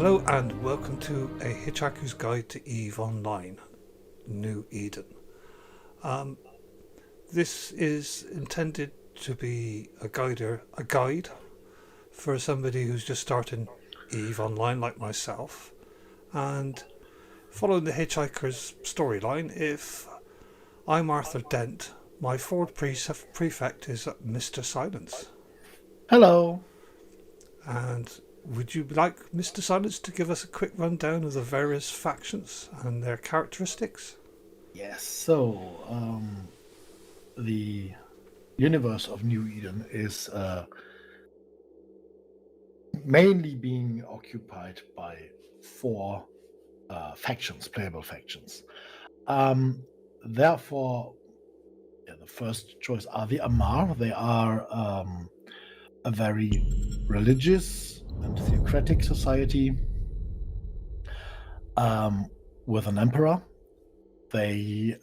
Hello and welcome to a Hitchhiker's Guide to EVE Online, New Eden. This is intended to be a guide for somebody who's just starting EVE Online like myself, and following the Hitchhiker's storyline. If I'm Arthur Dent, my forward prefect is Mr. Silence. Hello. And would you like Mr. Silence to give us a quick rundown of the various factions and their characteristics? Yes, so the universe of New Eden is mainly being occupied by four factions, playable factions. Therefore, the first choice are the Amar. They are a very religious and theocratic society with an emperor. They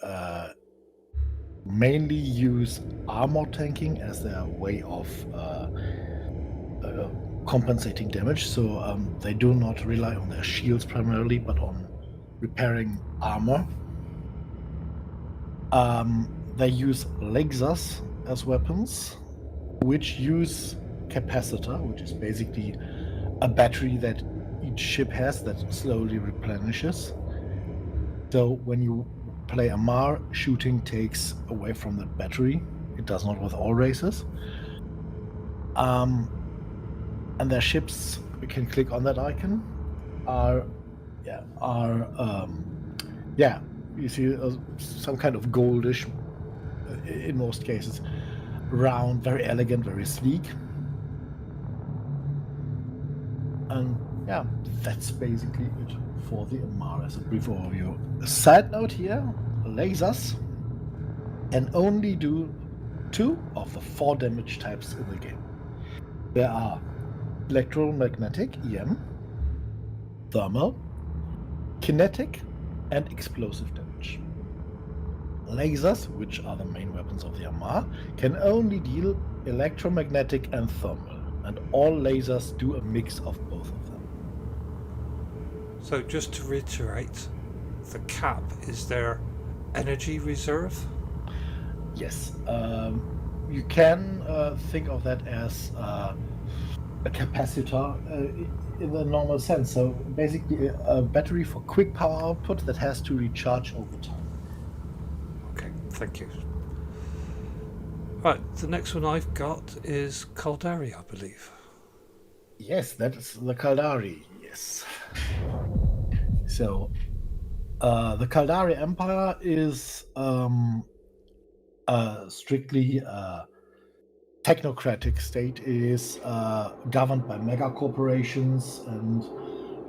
mainly use armor tanking as their way of compensating damage. So they do not rely on their shields primarily, but on repairing armor. They use lasers as weapons, which use capacitor, which is basically a battery that each ship has that slowly replenishes. So when you play Amar, shooting takes away from that battery. It does not with all races. And their ships, we can click on that icon, you see some kind of goldish, in most cases, round, very elegant, very sleek. And yeah, that's basically it for the Amar as a brief overview. A side note here, lasers can only do 2 of the 4 damage types in the game. There are electromagnetic, EM, thermal, kinetic, and explosive damage. Lasers, which are the main weapons of the Amar, can only deal electromagnetic and thermal, and all lasers do a mix of both of them. So just to reiterate, the cap is their energy reserve? Yes, you can think of that as a capacitor in the normal sense. So basically a battery for quick power output that has to recharge over time. Okay, thank you. Right, the next one I've got is Caldari, I believe. Yes, that is the Caldari, yes. So the Caldari Empire is strictly technocratic state. It is governed by mega corporations, and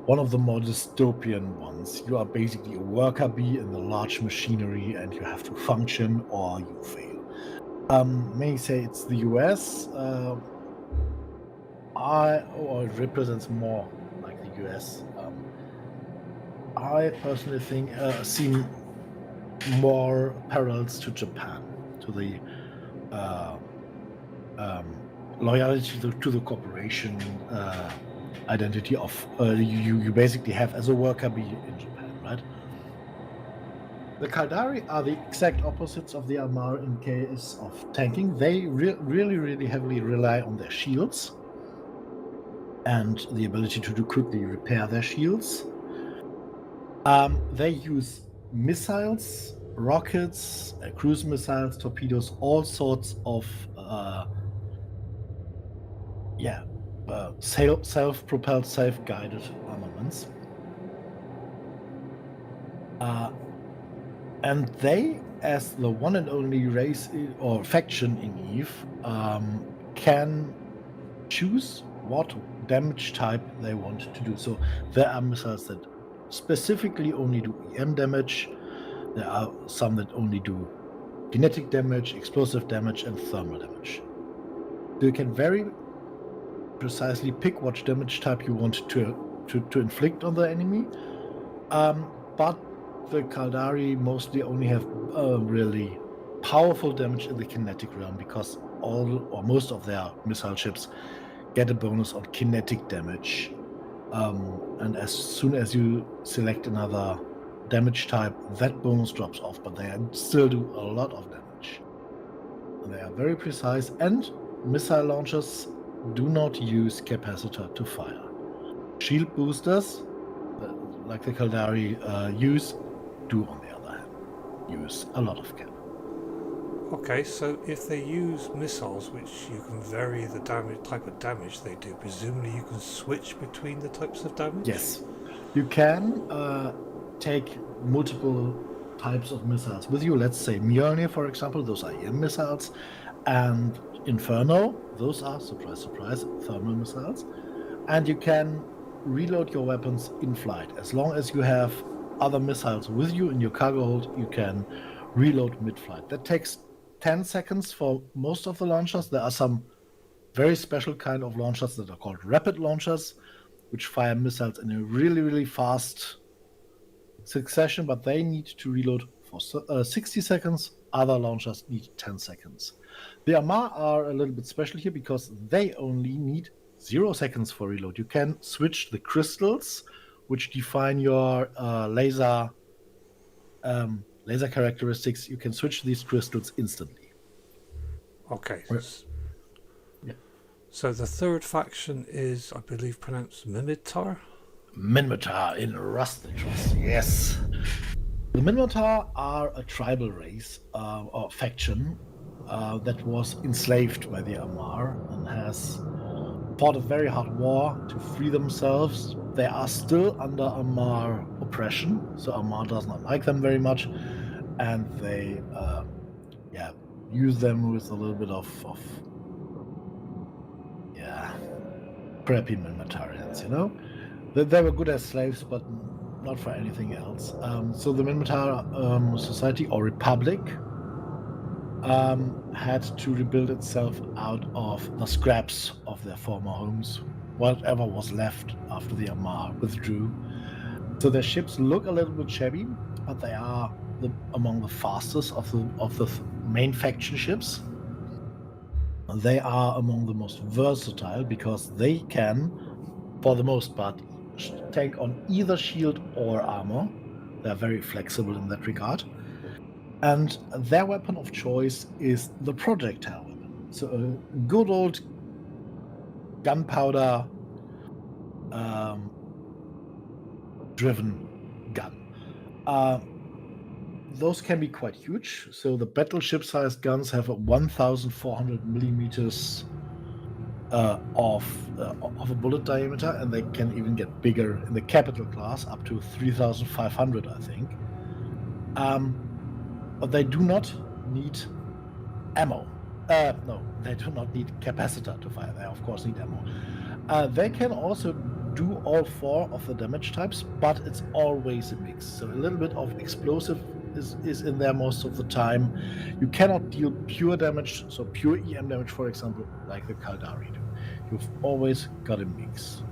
one of the more dystopian ones. You are basically a worker bee in the large machinery, and you have to function or you fail. Many say it's the US. It represents more like the US. I personally think see more parallels to Japan, to the loyalty to the corporation identity of you basically have as a worker bee in Japan, right? The Caldari are the exact opposites of the Amar in case of tanking. They really heavily rely on their shields and the ability to quickly repair their shields. They use missiles, rockets, cruise missiles, torpedoes, all sorts of self-propelled, self-guided armaments. And they, as the one and only race or faction in EVE, can choose what damage type they want to do. So there are missiles that specifically only do EM damage. There are some that only do kinetic damage, explosive damage, and thermal damage. So you can very precisely pick what damage type you want to inflict on the enemy. But the Caldari mostly only have really powerful damage in the kinetic realm, because all or most of their missile ships get a bonus on kinetic damage And as soon as you select another damage type, that bonus drops off, but they still do a lot of damage. And they are very precise, and missile launchers do not use capacitor to fire. Shield boosters, like the Kaldari use, do on the other hand use a lot of cap. Okay, so if they use missiles, which you can vary the type of damage they do, presumably you can switch between the types of damage? Yes, you can take multiple types of missiles with you. Let's say Mjolnir, for example, those are EM missiles, and Inferno, those are, surprise, surprise, thermal missiles. And you can reload your weapons in flight. As long as you have other missiles with you in your cargo hold, you can reload mid-flight. That takes 10 seconds for most of the launchers. There are some very special kind of launchers that are called rapid launchers, which fire missiles in a really, really fast succession, but they need to reload for 60 seconds. Other launchers need 10 seconds. The Amar are a little bit special here because they only need 0 seconds for reload. You can switch the crystals, which define your laser characteristics. You can switch these crystals instantly. Okay. Yeah. So the third faction is, I believe, pronounced Minmatar? Minmatar in Rust Trust, yes. The Minmatar are a tribal race or faction that was enslaved by the Amar and has fought a very hard war to free themselves. They are still under Amar oppression, so Amar does not like them very much, and they use them with a little bit of crappy Minmatarians, you know? They were good as slaves, but not for anything else. So the Minmatar society or republic had to rebuild itself out of the scraps of their former homes, whatever was left after the Amar withdrew. So their ships look a little bit shabby, but they are among the fastest of the main faction ships. They are among the most versatile because they can, for the most part, take on either shield or armor. They're very flexible in that regard. And their weapon of choice is the projectile weapon. So a good old gunpowder driven gun. Those can be quite huge. So the battleship-sized guns have a 1,400 millimeters of a bullet diameter, and they can even get bigger in the capital class, up to 3,500, I think. But they do not need ammo. No, they do not need capacitor to fire. They, of course, need ammo. They can also do all 4 of the damage types, but it's always a mix. So a little bit of explosive is in there most of the time. You cannot deal pure damage, so pure EM damage, for example, like the Kaldari do. You've always got a mix.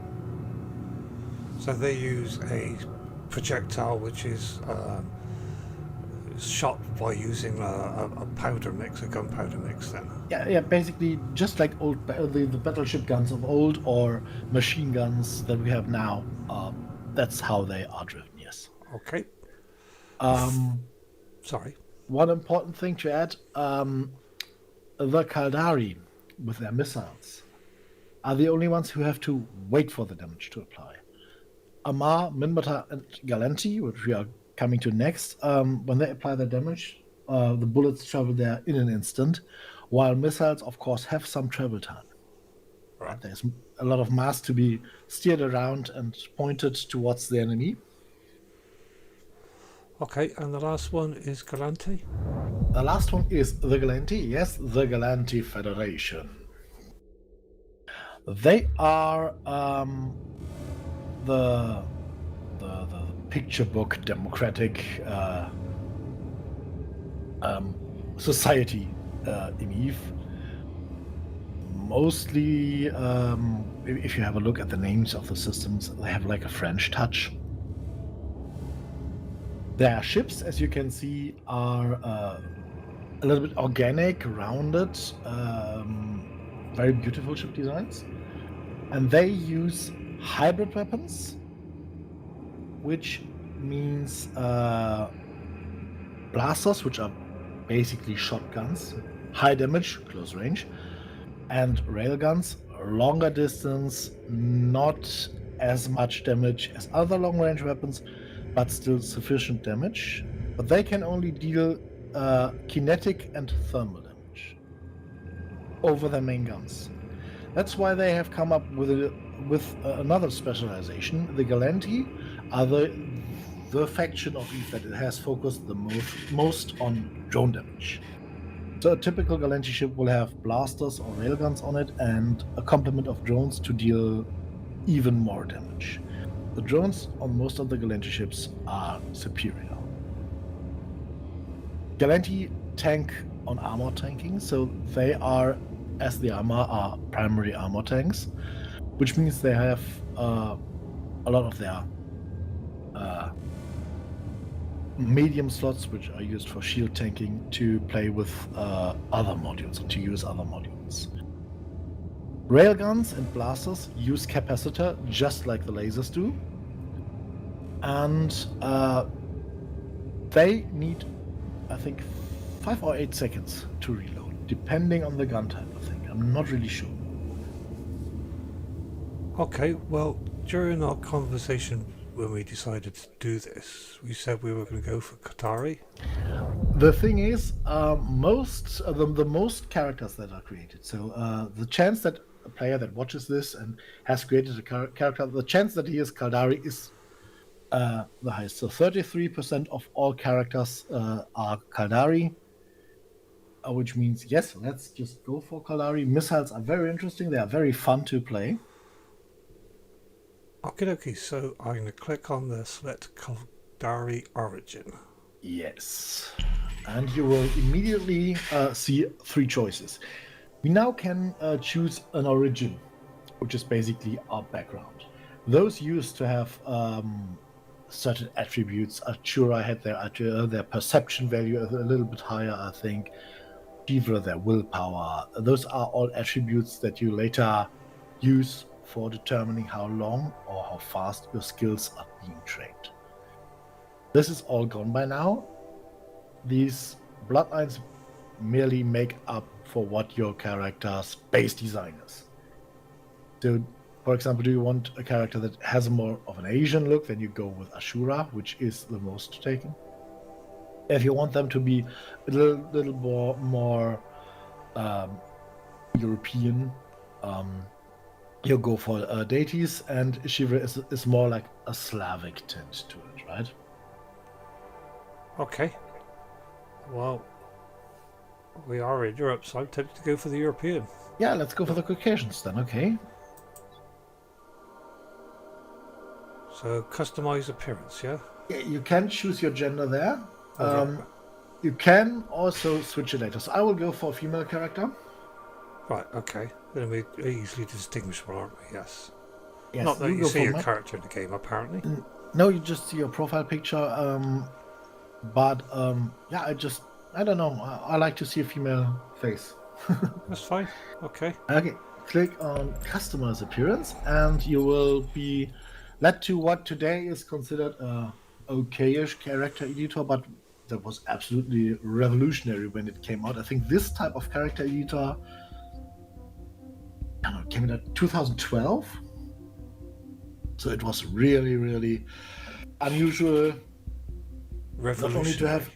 So they use a projectile which is shot by using a powder mix, a gunpowder mix then? Yeah, basically just like the battleship guns of old or machine guns that we have now. That's how they are driven, yes. Okay. Sorry. One important thing to add, the Kaldari with their missiles are the only ones who have to wait for the damage to apply. Amar, Minmatar, and Galanti, which we are coming to next, when they apply their damage, the bullets travel there in an instant, while missiles, of course, have some travel time. Right. There's a lot of mass to be steered around and pointed towards the enemy. Okay, and the last one is Galanti? The last one is the Galanti, yes, the Galanti Federation. They are the picture book democratic society in Eve. Mostly, if you have a look at the names of the systems, they have like a French touch. Their ships, as you can see, are a little bit organic, rounded, very beautiful ship designs. And they use hybrid weapons, which means blasters, which are basically shotguns, high damage, close range, and railguns, longer distance, not as much damage as other long range weapons, but still sufficient damage. But they can only deal kinetic and thermal damage over their main guns. That's why they have come up with another specialization. The Galanti are the faction of Eve that has focused the most on drone damage. So a typical Galanti ship will have blasters or railguns on it and a complement of drones to deal even more damage. The drones on most of the Galanti ships are superior. Galanti tank on armor tanking, so they are, as the armor, are primary armor tanks, which means they have a lot of their medium slots, which are used for shield tanking, to play with other modules, to use other modules. Railguns and blasters use capacitor just like the lasers do, and they need, I think, 5 or 8 seconds to reload, depending on the gun type, I think. I'm not really sure. Okay, well, during our conversation when we decided to do this, we said we were going to go for Qatari. The thing is, the most characters that are created, so the chance that a player that watches this and has created a character, the chance that he is Qatari is the highest. So 33% of all characters are Qatari, which means, yes, let's just go for Qatari. Missiles are very interesting. They are very fun to play. Okay, so I'm going to click on the select Qatari origin. Yes. And you will immediately see 3 choices. We now can choose an origin, which is basically our background. Those used to have certain attributes. Ashura had their perception value a little bit higher, I think. Shiva, their willpower. Those are all attributes that you later use for determining how long or how fast your skills are being trained. This is all gone by now. These bloodlines merely make up for what your character's base design is. So, for example, do you want a character that has more of an Asian look, then you go with Ashura, which is the most taken. If you want them to be a little more European, you go for deities, and Shiva is more like a Slavic tint to it, right? Okay. Well, we are in Europe, so I'm tempted to go for the European. Yeah, let's go for the Caucasians then, okay? So, customize appearance, yeah? Yeah, you can choose your gender there. Right. You can also switch it later. So I will go for a female character. Right, okay. Then we're easily distinguishable, aren't we? Yes. Yes, Not that you go see for your character in the game, apparently. No, you just see your profile picture. But yeah, I don't know. I like to see a female face. That's fine. Okay. Okay, click on Customer's Appearance, and you will be led to what today is considered a okay-ish character editor, but that was absolutely revolutionary when it came out. I think this type of character editor, I don't know, came in at 2012. So it was really, really unusual. Revolutionary. Not only to have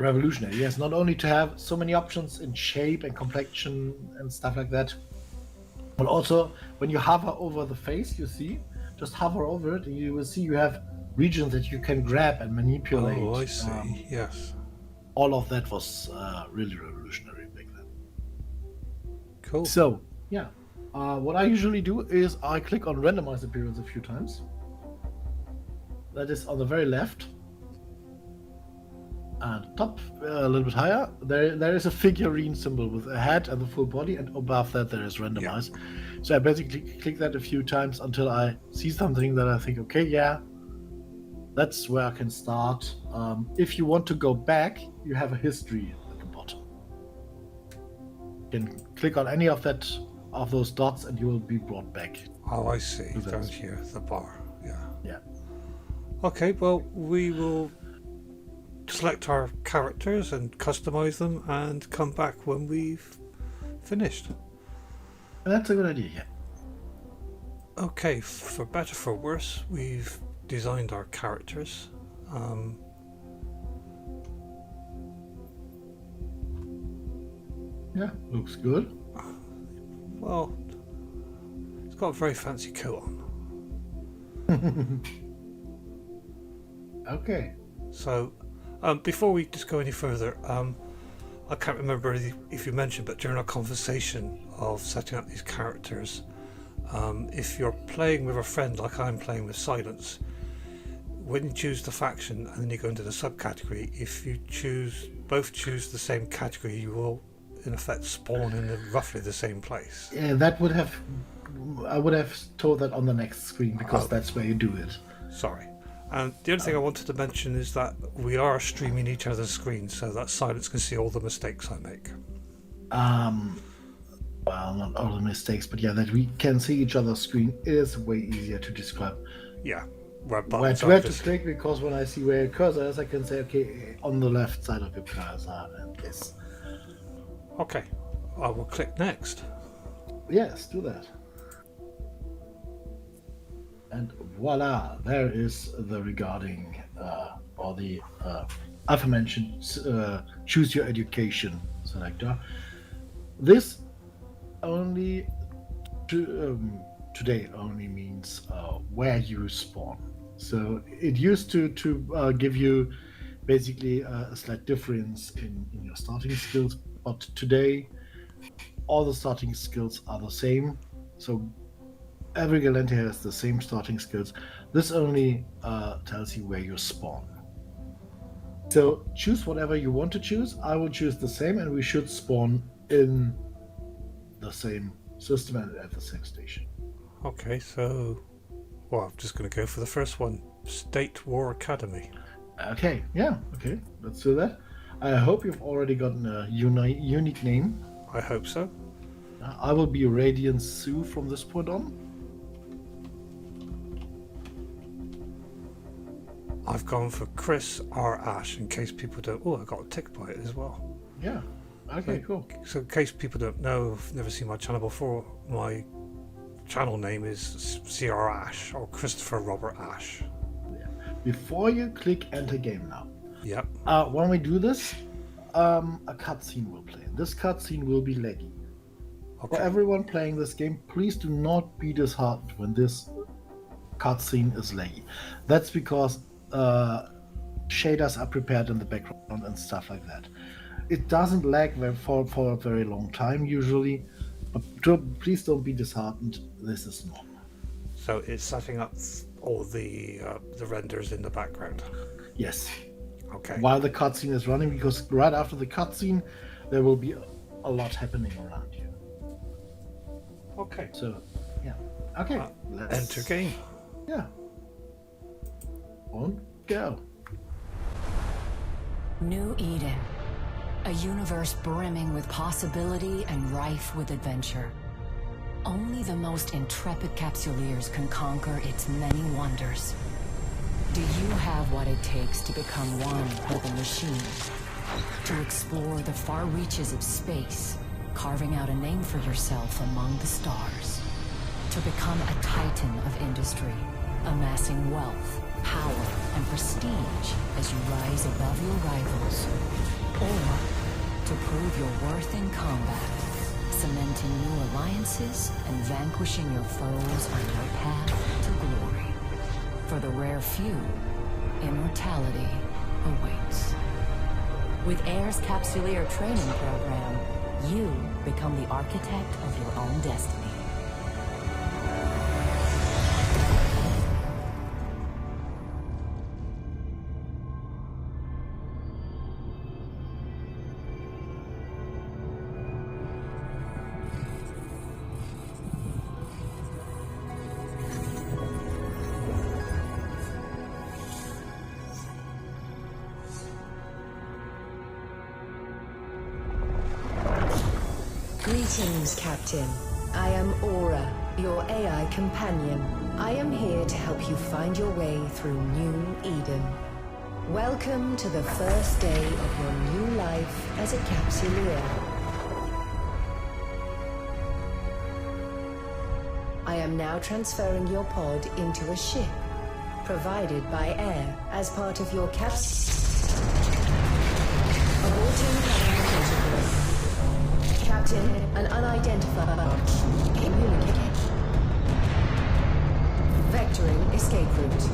revolutionary, yes, not only to have so many options in shape and complexion and stuff like that, but also when you hover over the face, you see, just hover over it, and you will see you have regions that you can grab and manipulate. Oh, I see. Yes. All of that was really revolutionary back then. Cool. So, yeah. What I usually do is I click on Randomize Appearance a few times. That is on the very left. And top, a little bit higher, there is a figurine symbol with a head and the full body, and above that there is Randomize. Yeah. So I basically click that a few times until I see something that I think, okay, yeah, that's where I can start. If you want to go back, you have a history at the bottom. You can click on any of those dots and you will be brought back. Oh, I see. That's- Down here, the bar. Yeah. Yeah. Okay, well, we will select our characters and customize them and come back when we've finished. That's a good idea, yeah. Okay, for better for worse, we've designed our characters. Yeah, looks good. Well, it's got a very fancy coat on. Okay. So, before we just go any further, I can't remember if you mentioned, but during our conversation of setting up these characters, if you're playing with a friend like I'm playing with SylOv, when you choose the faction and then you go into the subcategory, if you both choose the same category, you will in effect spawn in roughly the same place. Yeah, I would have told that on the next screen because that's where you do it. Sorry. And the other thing I wanted to mention is that we are streaming each other's screens so that SylOv can see all the mistakes I make. Well, not all the mistakes, but yeah, that we can see each other's screen is way easier to describe. Yeah. Where Where to click, because when I see where your cursor is, I can say, okay, on the left side of your cursor, and this. Okay, I will click next. Yes, do that. And voila, there is the regarding, or the aforementioned choose your education selector. This only today only means where you spawn. So it used to give you basically a slight difference in your starting skills, but today all the starting skills are the same. So every Galente has the same starting skills. This only tells you where you spawn. So choose whatever you want to choose. I will choose the same, and we should spawn in the same system and at the same station. Okay, so well, I'm just going to go for the first one, State War Academy. Okay, yeah, okay, let's do that. I hope you've already gotten a unique name. I hope so. I will be Radiant Sue from this point on. I've gone for Chris R. Ash in case people don't. Oh, I got a tick by it as well. Yeah. Okay, cool. So in case people don't know, I've never seen my channel before, my channel name is CR Ash or Christopher Robert Ash. Yeah. Before you click enter game now. Yep. When we do this, a cutscene will play. This cutscene will be laggy. Okay. For everyone playing this game, please do not be disheartened when this cutscene is laggy. That's because shaders are prepared in the background and stuff like that. It doesn't lag for a very long time usually, but please don't be disheartened. This is normal. So it's setting up all the renders in the background. Yes. Okay. While the cutscene is running, because right after the cutscene, there will be a lot happening around you. Okay. So, yeah. Okay. Let's enter game. Yeah. On go. New Eden. A universe brimming with possibility and rife with adventure. Only the most intrepid Capsuleers can conquer its many wonders. Do you have what it takes to become one with the machine? To explore the far reaches of space, carving out a name for yourself among the stars. To become a titan of industry, amassing wealth, power, and prestige as you rise above your rivals. Or to prove your worth in combat, cementing new alliances and vanquishing your foes on your path to glory. For the rare few, immortality awaits. With AIR's Capsuleer training program, you become the architect of your own destiny. Greetings, Captain. I am Aura, Your AI companion. I am here to help you find your way through New Eden. Welcome to the first day of your new life as a Capsuleer. I am now transferring your pod into a ship, provided by air, as part of your Aborting protocol. Captain, an unidentified communicator. Vectoring escape route.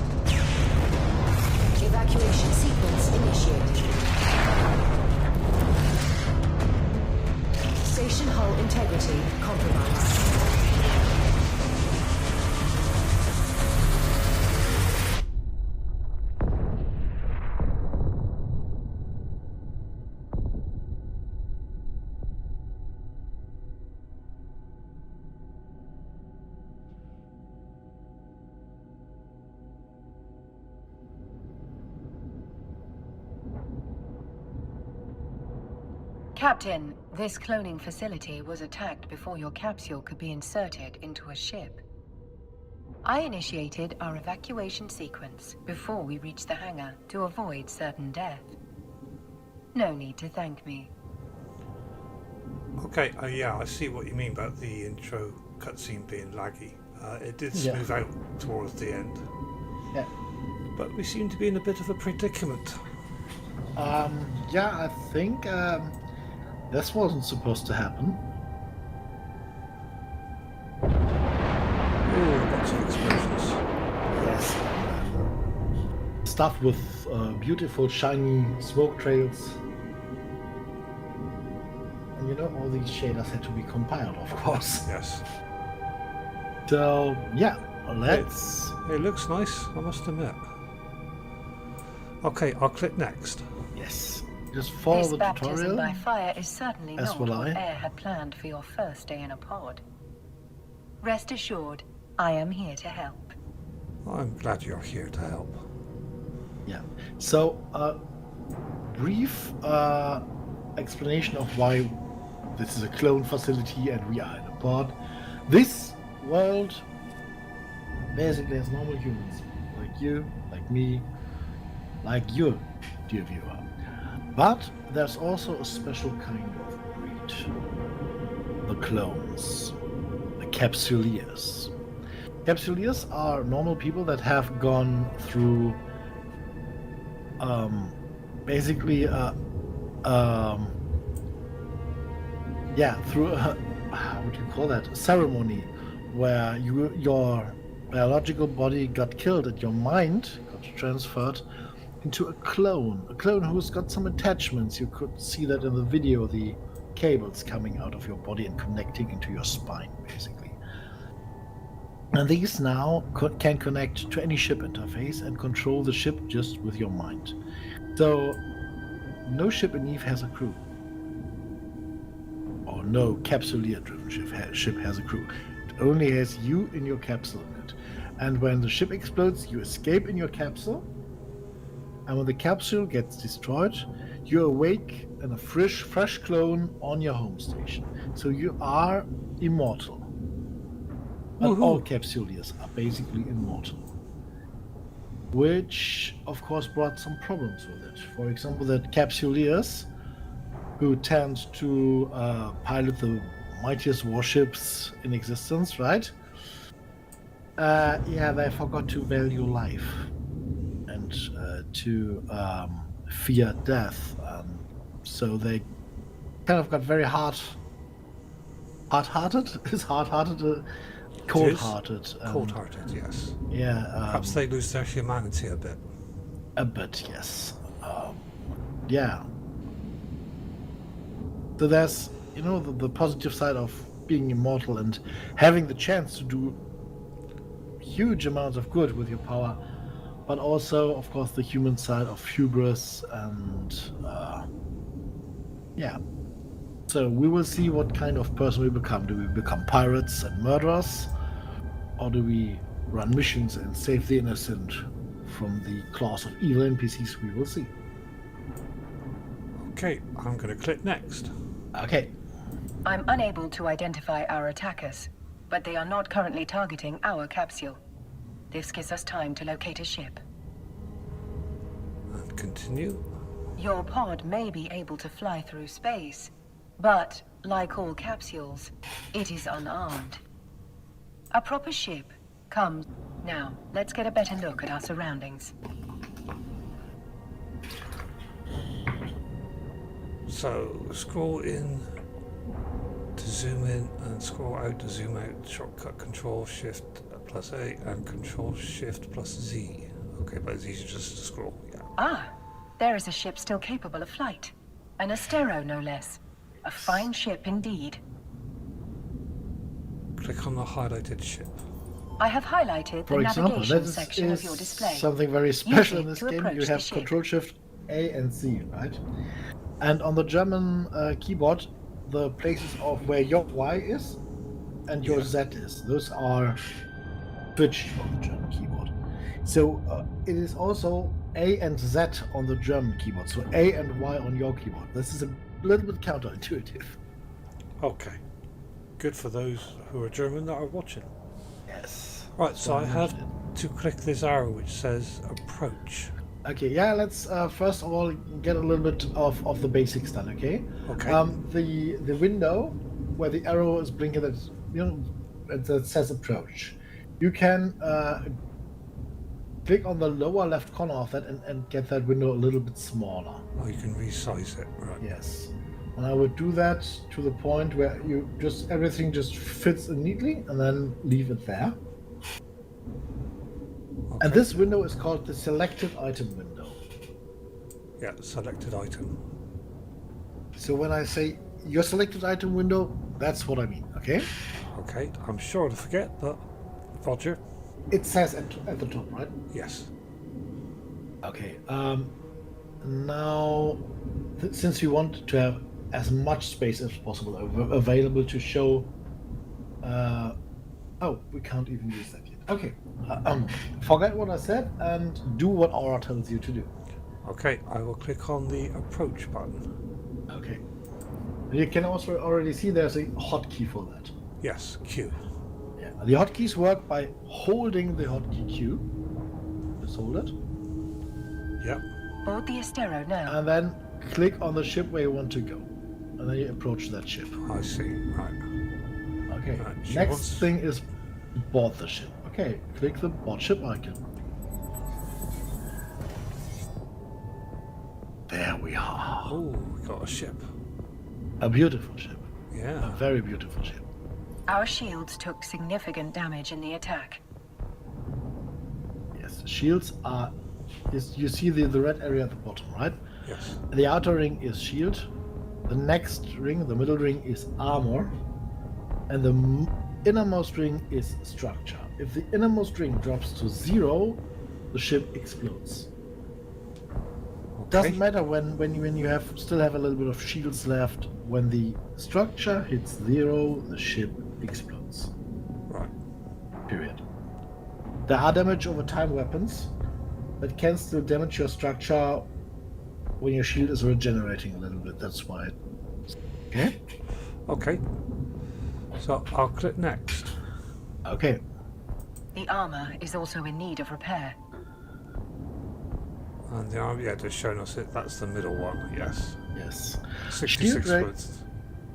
Evacuation sequence initiated. Station hull integrity compromised. Captain, this cloning facility was attacked before your capsule could be inserted into a ship. I initiated our evacuation sequence before we reached the hangar to avoid certain death. No need to thank me. Okay, yeah, I see what you mean about the intro cutscene being laggy. It did smooth out towards the end. Yeah. But we seem to be in a bit of a predicament. Yeah, I think this wasn't supposed to happen. Oh, lots of explosions. Yes. Stuff with beautiful shiny smoke trails. And you know, all these shaders had to be compiled, of course. Yes. So, yeah, let's... It looks nice, I must admit. Okay, I'll click next. Yes. Just follow This the baptism tutorial. by fire is certainly As not will what I. Air had planned for your first day in a pod. Rest assured, I am here to help. I'm glad you're here to help. Yeah. So, brief explanation of why this is a clone facility and we are in a pod. This world basically has normal humans, like you, like me, like you, dear viewer. But there's also a special kind of breed. The clones. The Capsuleers. Capsuleers are normal people that have gone through basically through a, how would you call that, a ceremony where your biological body got killed and your mind got transferred into a clone who's got some attachments. You could see that in the video, the cables coming out of your body and connecting into your spine, basically. And these now can connect to any ship interface and control the ship just with your mind. So, no ship in Eve has a crew. Or no Capsuleer-driven ship has a crew. It only has you in your capsule in it. And when the ship explodes, you escape in your capsule. And when the capsule gets destroyed, you awake in a fresh clone on your home station. So you are immortal. And all Capsuleers are basically immortal. Which, of course, brought some problems with it. For example, that Capsuleers, who tend to pilot the mightiest warships in existence, right? They forgot to value life and to fear death. So they kind of got very hard-hearted? Is hard-hearted? Cold-hearted. Cold-hearted, yes. Yeah. Perhaps they lose their humanity a bit. A bit, yes. Yeah. So there's, the positive side of being immortal and having the chance to do huge amounts of good with your power, but also, of course, the human side of hubris and, So we will see what kind of person we become. Do we become pirates and murderers? Or do we run missions and save the innocent from the claws of evil NPCs? We will see. Okay, I'm going to click next. Okay. I'm unable to identify our attackers. but they are not currently targeting our capsule. This gives us time to locate a ship. And continue. Your pod may be able to fly through space, but, like all capsules, it is unarmed. A proper ship comes... Now, let's get a better look at our surroundings. So, scroll in to zoom in and scroll out to zoom out. Shortcut Control Shift plus A and Control Shift plus Z. Okay, but it's easier just to scroll. Yeah. Ah, there is a ship still capable of flight. An Astero, no less. A fine ship indeed. Click on the highlighted ship. I have highlighted the For example, navigation that section of your display. something very special Use in it this to game. approach You the have ship. Control Shift A and Z, right? And on the German keyboard, the places of where your Y is and your Z is, those are switched on the German keyboard. So it is also A and Z on the German keyboard. So A and Y on your keyboard. This is a little bit counterintuitive. Okay. Good for those who are German that are watching. Yes. Right, so I have to click this arrow which says approach. Okay, yeah, let's first of all get a little bit of the basics done, okay? Okay. The window where the arrow is blinking, that that says approach. You can click on the lower left corner of that and get that window a little bit smaller. Oh, you can resize it, right? Yes. And I would do that to the point where you just everything just fits in neatly and then leave it there. Okay. And this window is called the selected item window. Yeah, selected item. So when I say your selected item window, that's what I mean, okay? Okay, I'm sure to forget, but Roger. It says at the top, right? Yes. Okay. Now, since we want to have as much space as possible available to show... oh, we can't even use that yet. Okay. Forget what I said and do what Aura tells you to do. Okay, I will click on the approach button. Okay. You can also already see there's a hotkey for that. Yes, Q. Yeah. The hotkeys work by holding the hotkey Q. Just hold it. Yep. Board the Astero now. And then click on the ship where you want to go. And then you approach that ship. I see. Right. Okay. Right, she Next wants- thing is board the ship. Okay. Click the board ship icon. There we are. Oh, we got a ship. A beautiful ship. A Yeah. very beautiful ship. Our shields took significant damage in the attack. Yes. Shields are... you see the red area at the bottom, right? Yes. The outer ring is shield. The next ring, the middle ring, is armor. And the innermost ring is structure. If the innermost ring drops to 0, the ship explodes. Okay. Doesn't matter when you still have a little bit of shields left. When the structure hits 0, the ship explodes. Right. Period. There are damage over time weapons that can still damage your structure when your shield is regenerating a little bit. That's why. Okay. Okay. So I'll click next. Okay. The armor is also in need of repair. And the arm, yeah, just showing us it. That's the middle one. Yes. Yes. 66 Shield words.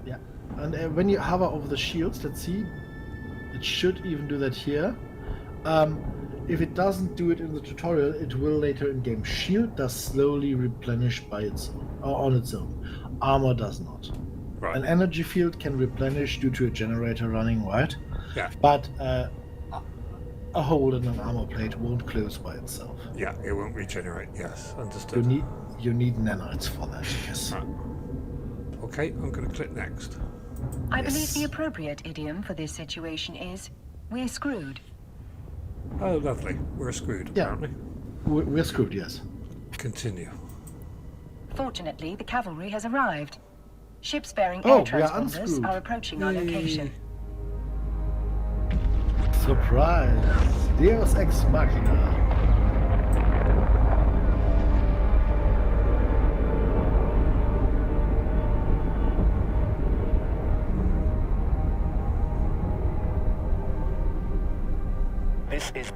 Yeah. And when you hover over the shields, let's see. It should even do that here. If it doesn't do it in the tutorial, it will later in game. Shield does slowly replenish by its own, or on its own. Armor does not. Right. An energy field can replenish due to a generator running, right? Yeah. But a hole in an armor plate won't close by itself. Yeah, it won't regenerate. Yes, understood. You need nanites for that, yes. Right. Okay, I'm going to click next. I believe Yes. the appropriate idiom for this situation is, we're screwed. Oh, lovely. We're screwed, Yeah. apparently. We're screwed, yes. Continue. Fortunately, the cavalry has arrived. Ships bearing Oh, air we are transponders unscrewed. are approaching our location. Surprise! Deus Ex Machina.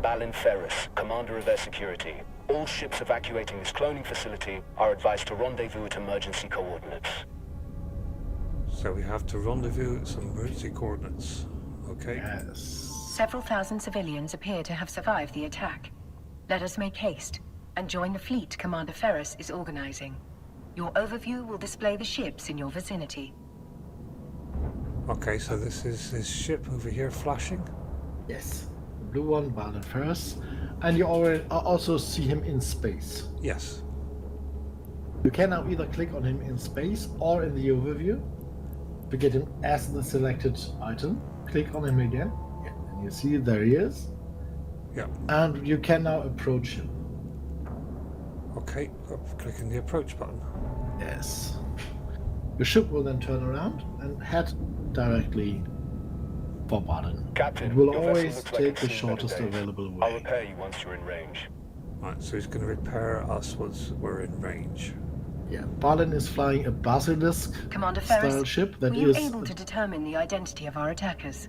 Balin Ferris, commander of air security. All ships evacuating this cloning facility are advised to rendezvous at emergency coordinates. So we have to rendezvous at some emergency coordinates. Okay. Yes. Several thousand civilians appear to have survived the attack. Let us make haste and join the fleet Commander Ferris is organizing. Your overview will display the ships in your vicinity. Okay, so this is his ship over here flashing. Yes. The blue one, Balin Ferris. And you already also see him in space. Yes. You can now either click on him in space or in the overview to get him as the selected item. Click on him again. Yeah, and you see there he is. Yeah. And you can now approach him. Okay, clicking the approach button. Yes. Your ship will then turn around and head directly for Balin. Captain, It will your vessel always looks like take it's the seen shortest better days. available I'll way. repair you once you're in range. Right, so he's going to repair us once we're in range. Yeah, Balin is flying a Basilisk Commander style Ferris, ship that were you is able to determine the identity of our attackers?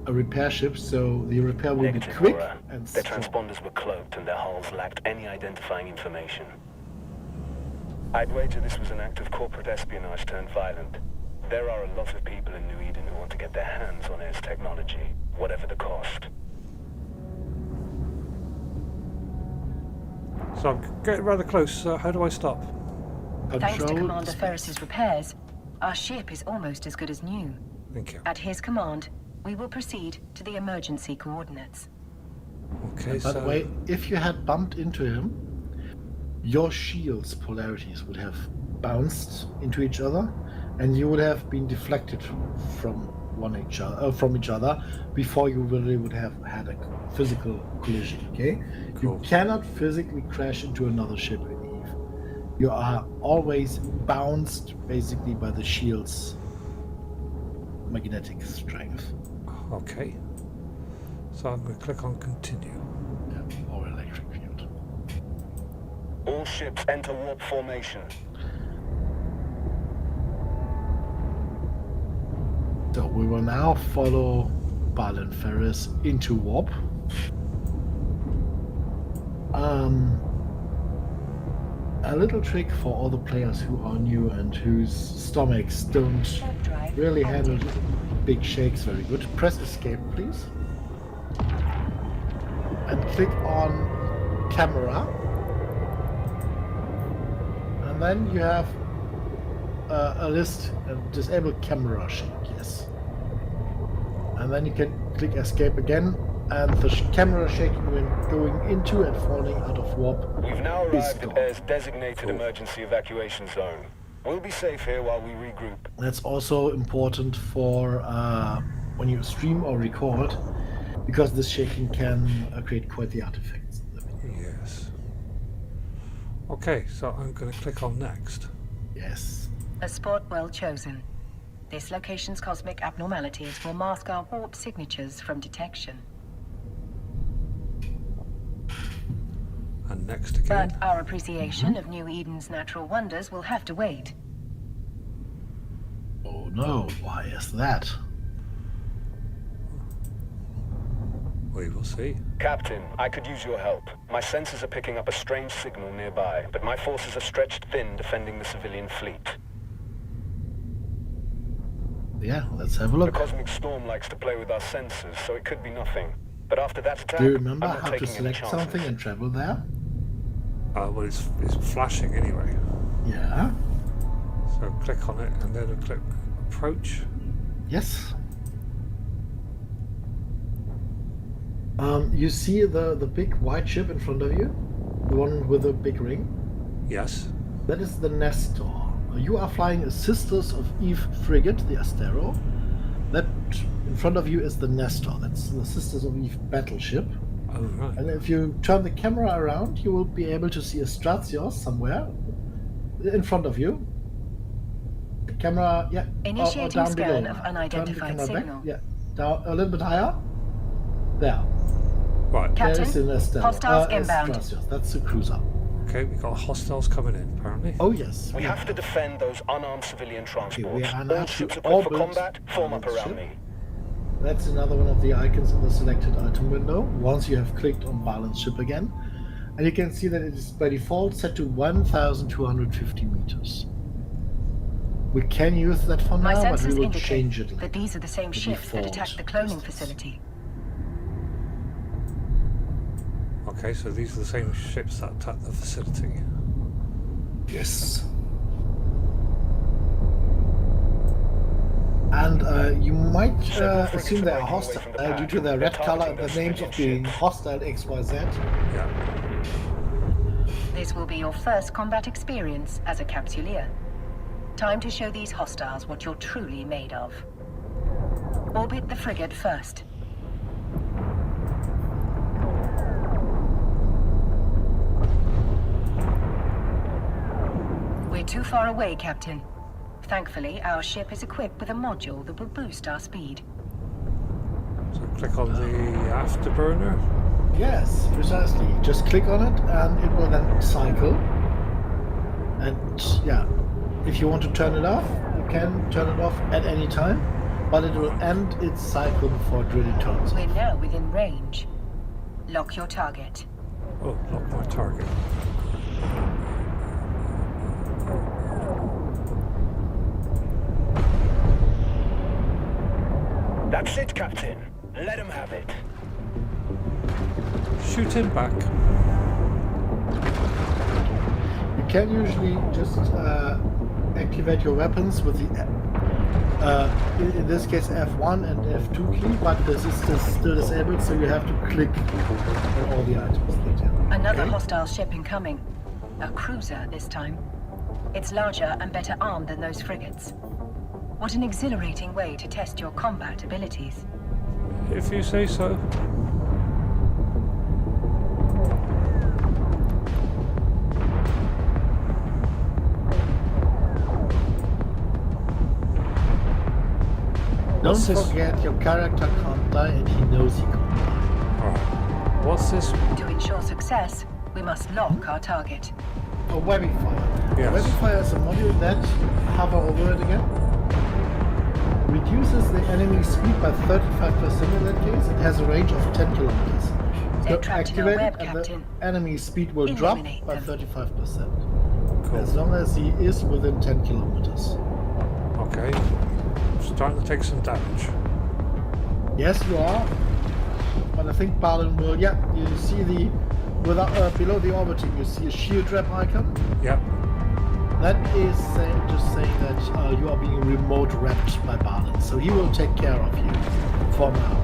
a repair ship, so the repair will be Negative, quick Aura. and Their strong. transponders were cloaked and their hulls lacked any identifying information. I'd wager this was an act of corporate espionage turned violent. There are a lot of people in New Eden who want to get their hands on Air's technology, whatever the cost. So I'm getting rather close. How do I stop? Thanks to Control Commander space. Ferris's repairs, our ship is almost as good as new. Thank you. At his command, we will proceed to the emergency coordinates. Okay, By the so way, if you had bumped into him, your shield's polarities would have bounced into each other, and you would have been deflected from each other before you really would have had a physical collision. Okay, Cool. you cannot physically crash into another ship in Eve. You are always bounced basically by the shield's magnetic strength. okay. So I'm going to click on continue. Yeah, or electric field. All ships enter warp formation. So we will now follow Balin Ferris into warp. A little trick for all the players who are new and whose stomachs don't really handle big shakes very good. Press escape, please. And click on camera. And then you have a list, disable camera shake, yes. And then you can click escape again, and the camera shaking when going into and falling out of warp. We've now is arrived gone. at Air's designated emergency evacuation zone. We'll be safe here while we regroup. That's also important for when you stream or record, because this shaking can create quite the artifacts. Yes. Okay, so I'm going to click on next. Yes. A spot well chosen. This location's cosmic abnormalities will mask our warp signatures from detection. And next again. But our appreciation of New Eden's natural wonders will have to wait. Oh no, why is that? We will see. Captain, I could use your help. My sensors are picking up a strange signal nearby, but my forces are stretched thin defending the civilian fleet. Yeah, let's have a The look. cosmic storm likes to play with our sensors, so it could be nothing. But after that attack, Do you remember I'm not how to taking any select chances. something and travel there? Well, it's flashing anyway. Yeah. So click on it and then click approach. Yes. You see the big white ship in front of you? The one with the big ring? Yes. That is the Nestor. You are flying a Sisters of Eve frigate, the Astero. That in front of you is the Nestor. That's the Sisters of Eve battleship. Oh, right. And if you turn the camera around, you will be able to see a Stratios somewhere in front of you. The camera, yeah, or Initiating down scan below. of Turn the unidentified camera back. signal. Yeah, down a little bit higher. There. Right. Captain, There is an Astero. hostiles inbound. Stratios. That's the cruiser. Okay, we got hostiles coming in apparently. Oh yes. We have to defend those unarmed civilian we transports. are All now ships to equipped for orbit combat, form up this around ship. me. That's another one of the icons in the selected item window. Once you have clicked on balance ship again, and you can see that it is by default set to 1,250 meters. We can use that for My now, but we sensors will indicate change it later. that these are the same The ships that default attacked the cloning distance. facility. Okay, so these are the same ships that attacked the facility. Yes. And you might Several frigates assume are they are breaking away hostile from the due pack. to their They're red color and targeting the those names of civilian being ships. hostile XYZ. Yeah. This will be your first combat experience as a Capsuleer. Time to show these hostiles what you're truly made of. Orbit the frigate first. We're too far away, Captain. Thankfully, our ship is equipped with a module that will boost our speed. So click on the afterburner. Yes, precisely. Just click on it and it will then cycle. And yeah, if you want to turn it off, you can turn it off at any time, but it will end its cycle before it really turns We're off. now within range. Lock your target. Oh, lock my target. That's it, Captain. Let him have it. Shoot him back. You can usually just activate your weapons with the, in this case, F1 and F2 key, but this is still disabled, so you have to click on all the items later. Another Okay? hostile ship incoming. A cruiser this time. It's larger and better armed than those frigates. What an exhilarating way to test your combat abilities. If you say so. Don't What's this? forget, your character can't die and he knows he can't die. Alright. What's this? To ensure success, we must lock our target. A webbing fire. Yes. Webbing fire is a module that, hover over it again, reduces the enemy speed by 35% in that case. It has a range of 10 kilometers. They're So trapped in our activate web, it and Captain. the enemy speed will drop Eliminate by them. 35%. Cool. As long as he is within 10 kilometers. Okay. Starting to take some damage. Yes, you are. But I think Balin will, yeah, you see the, without, below the orbiting, you see a shield trap icon. Yep. That is just saying that you are being remote wrapped by Balin, so he will take care of you for now.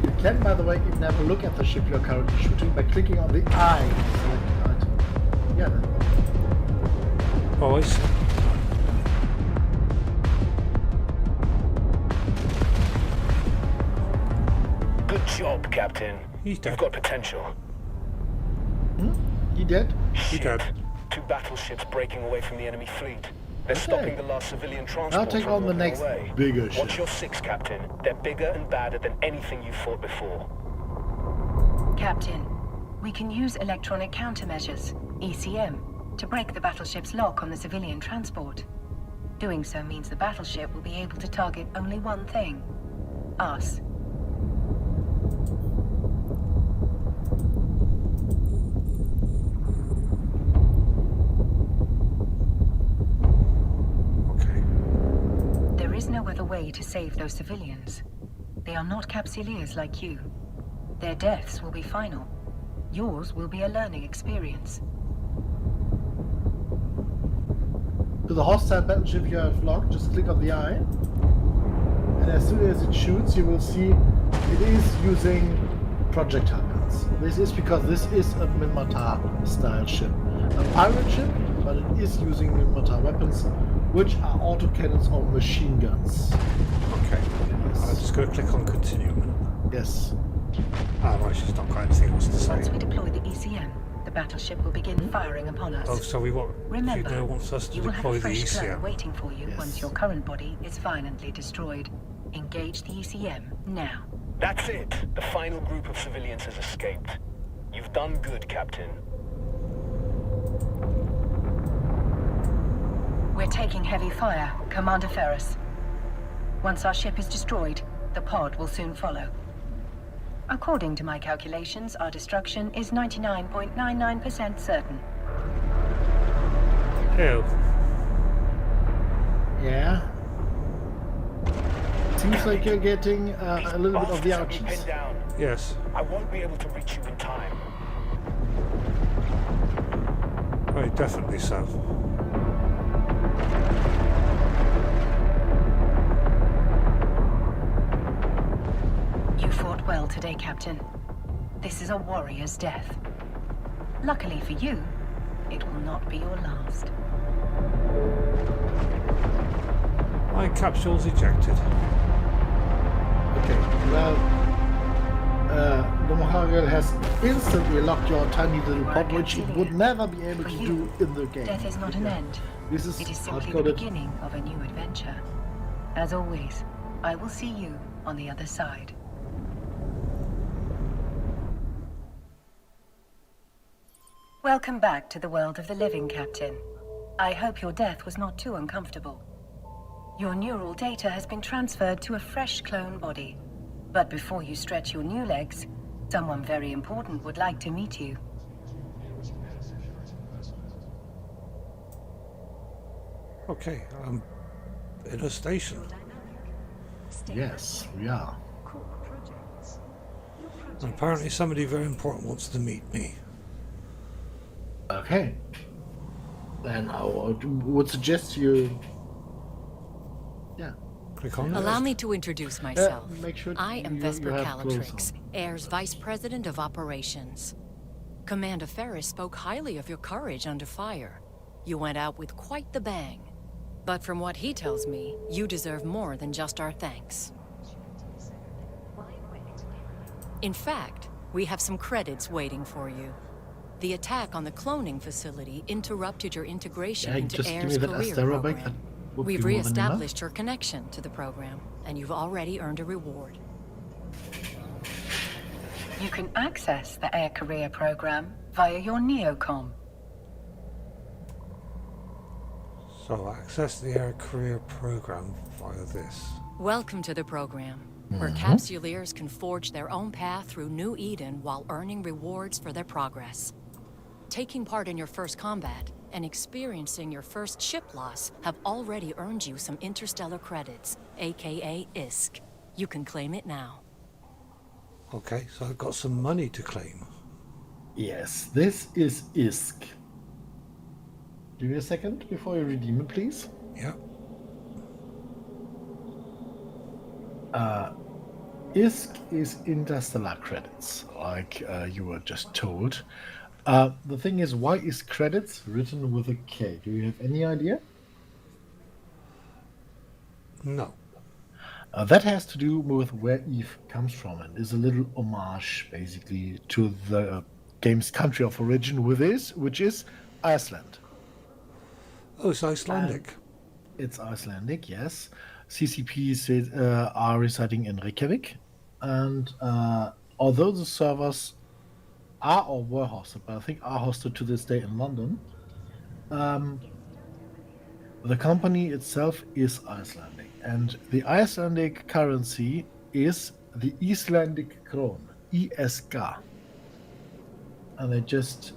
You can, by the way, even have a look at the ship you're currently shooting by clicking on the eye selected item. Yeah, Oh, I see. Good job, Captain. He's dead. You've got potential. he dead? Shit. dead. Two battleships breaking away from the enemy fleet. They're Okay. stopping the last civilian transport Now take from on the moving next away. bigger Watch ship. your six, Captain. They're bigger and badder than anything you fought before. Captain, we can use electronic countermeasures, ECM, to break the battleship's lock on the civilian transport. Doing so means the battleship will be able to target only one thing. Us. Okay. There is no other way to save those civilians. They are not Capsuleers like you. Their deaths will be final. Yours will be a learning experience. To the hostile battleship you have locked, just click on the eye. And as soon as it shoots, you will see it is using projectile guns. This is because this is a Minmatar style ship. A pirate ship, but it is using Minmatar weapons, which are autocannons or machine guns. Okay. I'm just going to click on continue. Yes. Ah, right, she's not got anything else to say. Once we deploy the ECM, the the battleship will begin firing upon us. Oh, so we want... Remember, Juno wants us to you will have deploy a the fresh clone ECM. waiting for you Yes. once your current body is violently destroyed. Engage the ECM now. That's it. The final group of civilians has escaped. You've done good, Captain. We're taking heavy fire, Commander Ferris. Once our ship is destroyed, the pod will soon follow. According to my calculations, our destruction is 99.99% certain. Ew. Yeah. Seems like you're getting a little bit of the Officers, have me actions. pinned down. Yes. I won't be able to reach you in time. Right, definitely so. You fought well today, Captain. This is a warrior's death. Luckily for you, it will not be your last. My capsule's ejected. Okay, well, the Mohagel has instantly locked your tiny little pod, which it would never be able to do in the game. Death is not an end. This is It is I've simply got the it. beginning of a new adventure. As always, I will see you on the other side. Welcome back to the world of the living, Captain. I hope your death was not too uncomfortable. Your neural data has been transferred to a fresh clone body. But before you stretch your new legs, someone very important would like to meet you. Okay, in a station. Yes, we are. And apparently somebody very important wants to meet me. Okay. Then I would suggest you. Yeah. Click on Allow this. me to introduce myself. Make sure I am you Vesper have clothes Calatrix, Air's Vice President of Operations. Commander Ferris spoke highly of your courage under fire. You went out with quite the bang. But from what he tells me, you deserve more than just our thanks. In fact, we have some credits waiting for you. The attack on the cloning facility interrupted your integration Yeah, into just give Air's me that career Astero back. program. That would We've be more than enough. re-established your connection to the program, and you've already earned a reward. You can access the Air Career program via your Neocom. So access the Air Career Program via this. Welcome to the program, where Capsuleers can forge their own path through New Eden while earning rewards for their progress. Taking part in your first combat and experiencing your first ship loss have already earned you some interstellar credits, aka ISK. You can claim it now. Okay, so I've got some money to claim. Yes, this is ISK. Give me a second before you redeem it, please. Yeah. ISK is interstellar credits, like you were just told. The thing is, why is credits written with a K? Do you have any idea? No. That has to do with where Eve comes from, and is a little homage, basically, to the game's country of origin, which is Iceland. Oh, it's Icelandic. It's Icelandic, yes. CCPs are residing in Reykjavik, and although the servers are or were hosted, but I think are hosted to this day in London, the company itself is Icelandic, and the Icelandic currency is the Icelandic krón, ISK. And they just,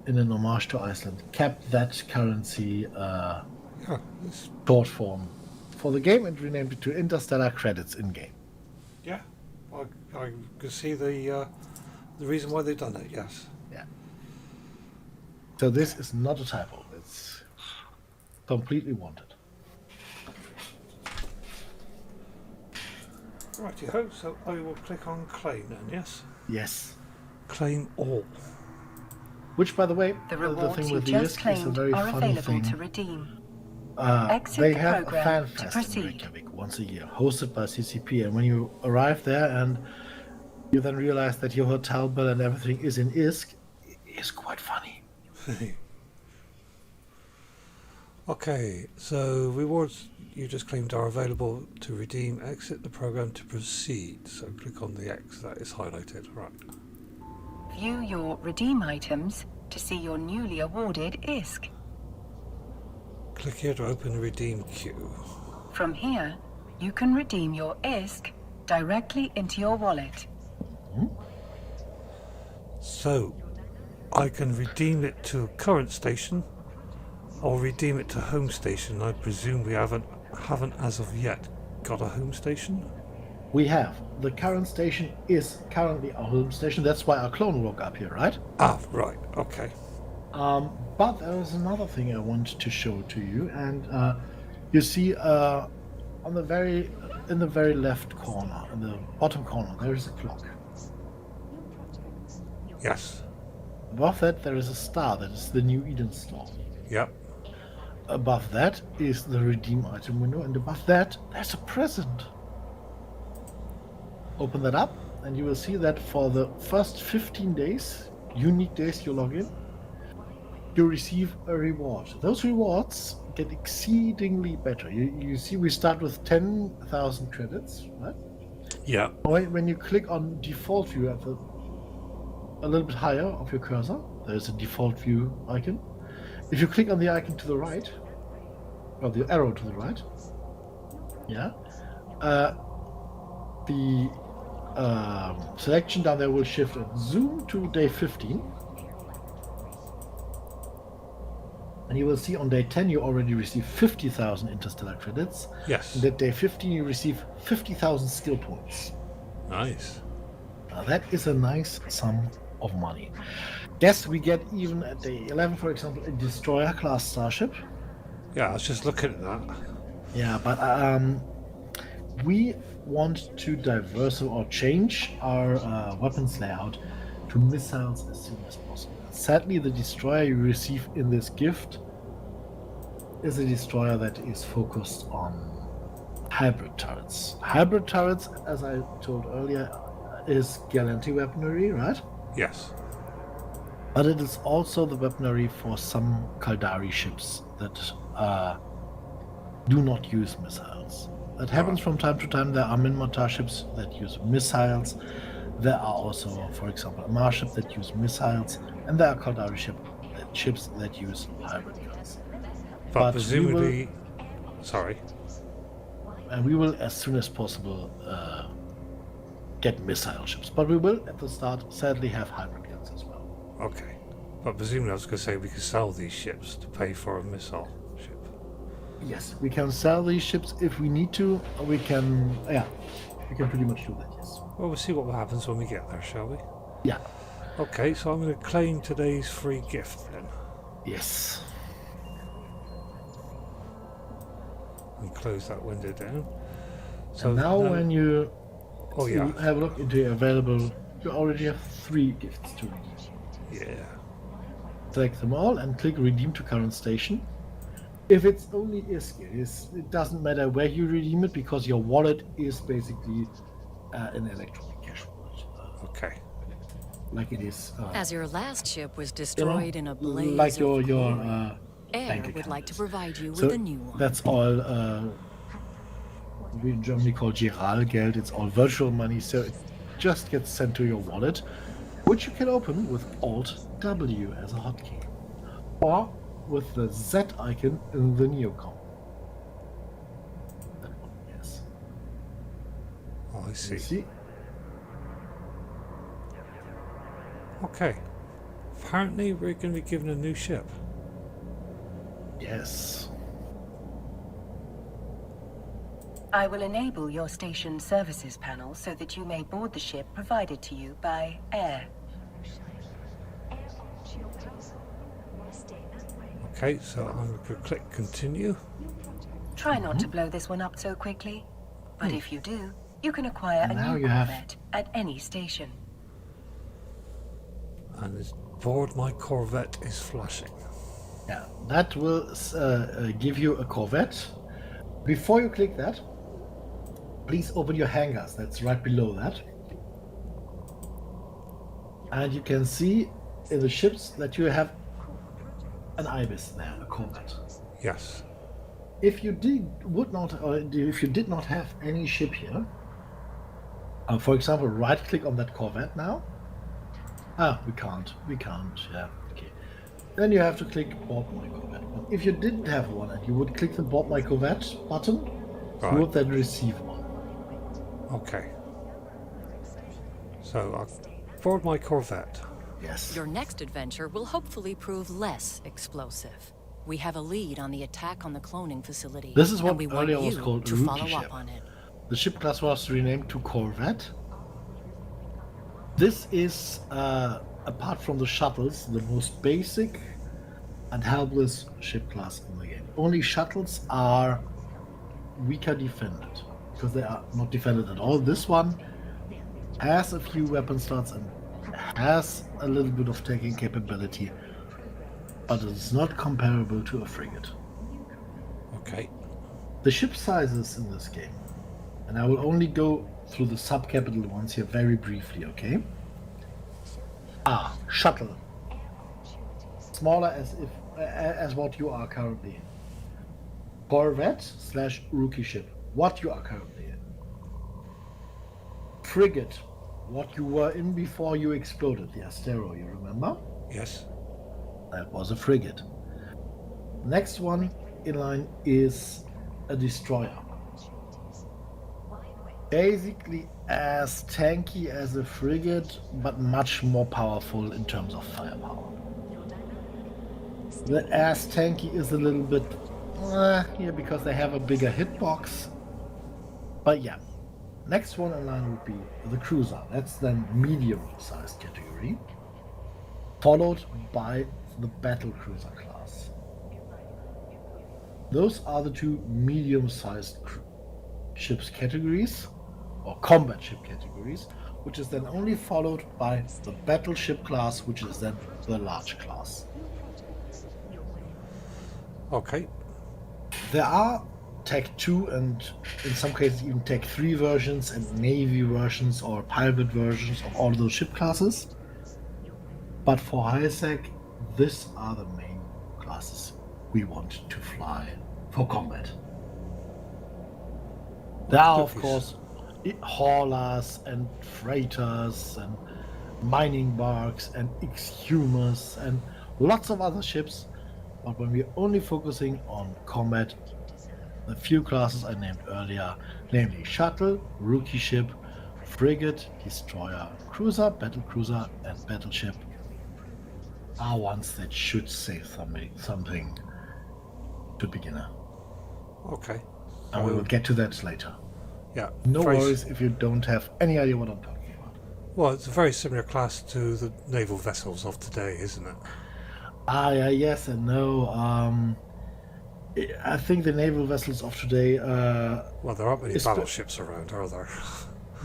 in an homage to Iceland, kept that currency Yeah, it's, short form for the game and renamed it to Interstellar Credits in game. yeah. I can see the reason why they've done it. Yes. Yeah. So this is not a typo. It's completely wanted. Righty-ho. So I will click on claim then. Yes. Yes. Claim all. Which, by the way, The the rewards thing you with the just ISK is a claimed very are funny available thing. to redeem. Exit They the have a program fan to fest in proceed. Reykjavik once a year, hosted by CCP. And when you arrive there and you then realize that your hotel bill and everything is in ISK, is quite funny. Okay, so rewards you just claimed are available to redeem. Exit the program to proceed. So click on the X that is highlighted. Right. View your redeem items to see your newly awarded ISK. Click here to open the redeem queue. From here, you can redeem your ISK directly into your wallet. So I can redeem it to a current station or redeem it to home station. I presume we haven't as of yet got a home station. We have. The current station is currently our home station. That's why our clone woke up here, right? Ah, right. Okay. But there is another thing I want to show to you, and you see in the very left corner, in the bottom corner, there is a clock. Yes. Above that, there is a star. That is the New Eden store. Yep. Above that is the redeem item window, and above that, there's a present. Open that up, and you will see that for the first 15 days, unique days you log in, you receive a reward. Those rewards get exceedingly better. You see, we start with 10,000 credits, right? Yeah. When you click on default view at a little bit higher of your cursor, there's a default view icon. If you click on the icon to the right, or the arrow to the right, yeah, the selection down there will shift and zoom to day 15. And you will see on day 10 you already receive 50,000 interstellar credits. Yes. And at day 15 you receive 50,000 skill points. Nice. Now that is a nice sum of money. Yes, we get even at day 11, for example, a destroyer class starship. Yeah, I was just looking at that. Yeah, but we want to diversify or change our weapons layout to missiles as soon as possible. Sadly, the destroyer you receive in this gift is a destroyer that is focused on hybrid turrets. Hybrid turrets, as I told earlier, is Galanti weaponry, right? Yes. But it is also the weaponry for some Kaldari ships that do not use missiles. That happens from time to time. There are Minmatar ships that use missiles. There are also, for example, a Mars ship that use missiles, and there are Kaldari ships that use hybrid guns. But presumably, and we will, as soon as possible, get missile ships. But we will, at the start, sadly have hybrid guns as well. Okay. But presumably I was going to say we could sell these ships to pay for a missile ship. Yes, we can sell these ships if we need to. We can pretty much do that, yes. Well, we'll see what happens when we get there, shall we? Yeah. Okay, so I'm going to claim today's free gift then. Yes. And close that window down. So and now when you have a look into your available, you already have 3 gifts to redeem. Yeah. Select them all and click redeem to current station. If it's only ISK, it doesn't matter where you redeem it because your wallet is basically an electronic cash wallet. Okay. Like it is. As your last ship was destroyed in a blaze like your Air bank would account like to is. provide you So with a new one. that's all we in Germany call Giralgeld. It's all virtual money, so it just gets sent to your wallet, which you can open with Alt-W as a hotkey, or with the Z icon in the Neocom. That one, yes. Oh, I You see. see? Okay. Apparently we're going to be given a new ship. Yes. I will enable your station services panel so that you may board the ship provided to you by air. Okay, so I'm going to click continue. Try not to blow this one up so quickly, but if you do, you can acquire a Now new you have- Corvette at any station. And it's board my Corvette is flashing. Yeah, that will give you a Corvette. Before you click that, please open your hangars. That's right below that. And you can see in the ships that you have an ibis there, a corvette. Yes. If you if you did not have any ship here, for example, right-click on that corvette now. We can't. Yeah. Okay. Then you have to click board my corvette. But if you didn't have one and you would click the board my corvette button, Right. you would then receive one. Okay. So I've board my corvette. Yes. Your next adventure will hopefully prove less explosive. We have a lead on the attack on the cloning facility. This is what and we want earlier was you called a to rookie follow ship. up on it. The ship class was renamed to Corvette. This is, apart from the shuttles, the most basic and helpless ship class in the game. Only shuttles are weaker defended, because they are not defended at all. This one has a few weapon slots and has a little bit of taking capability, but it is not comparable to a frigate. Okay. The ship sizes in this game, and I will only go through the sub-capital ones here very briefly, okay? Shuttle. Smaller as what you are currently in. Corvette / rookie ship, what you are currently in. Frigate, what you were in before you exploded, the Astero, you remember? Yes. That was a frigate. Next one in line is a destroyer. Basically as tanky as a frigate, but much more powerful in terms of firepower. The as tanky is a little bit here because they have a bigger hitbox. But yeah. Next one in line would be the cruiser. That's then medium-sized category. Followed by the battle cruiser class. Those are the two medium-sized ships categories, or combat ship categories, which is then only followed by the battleship class, which is then the large class. Okay. There are Tech 2 and in some cases even Tech 3 versions and Navy versions or pirate versions of all those ship classes. But for high-sec, these are the main classes we want to fly for combat. There are, of course, haulers and freighters and mining barks and exhumers and lots of other ships. But when we're only focusing on combat, the few classes I named earlier, namely shuttle, rookie ship, frigate, destroyer, cruiser, battlecruiser, and battleship, are ones that should say something to beginner. Okay. And we will get to that later. Yeah. No very worries if you don't have any idea what I'm talking about. Well, it's a very similar class to the naval vessels of today, isn't it? Yeah, yes and no. I think the naval vessels of today. Well, there aren't many It's battleships around, are there?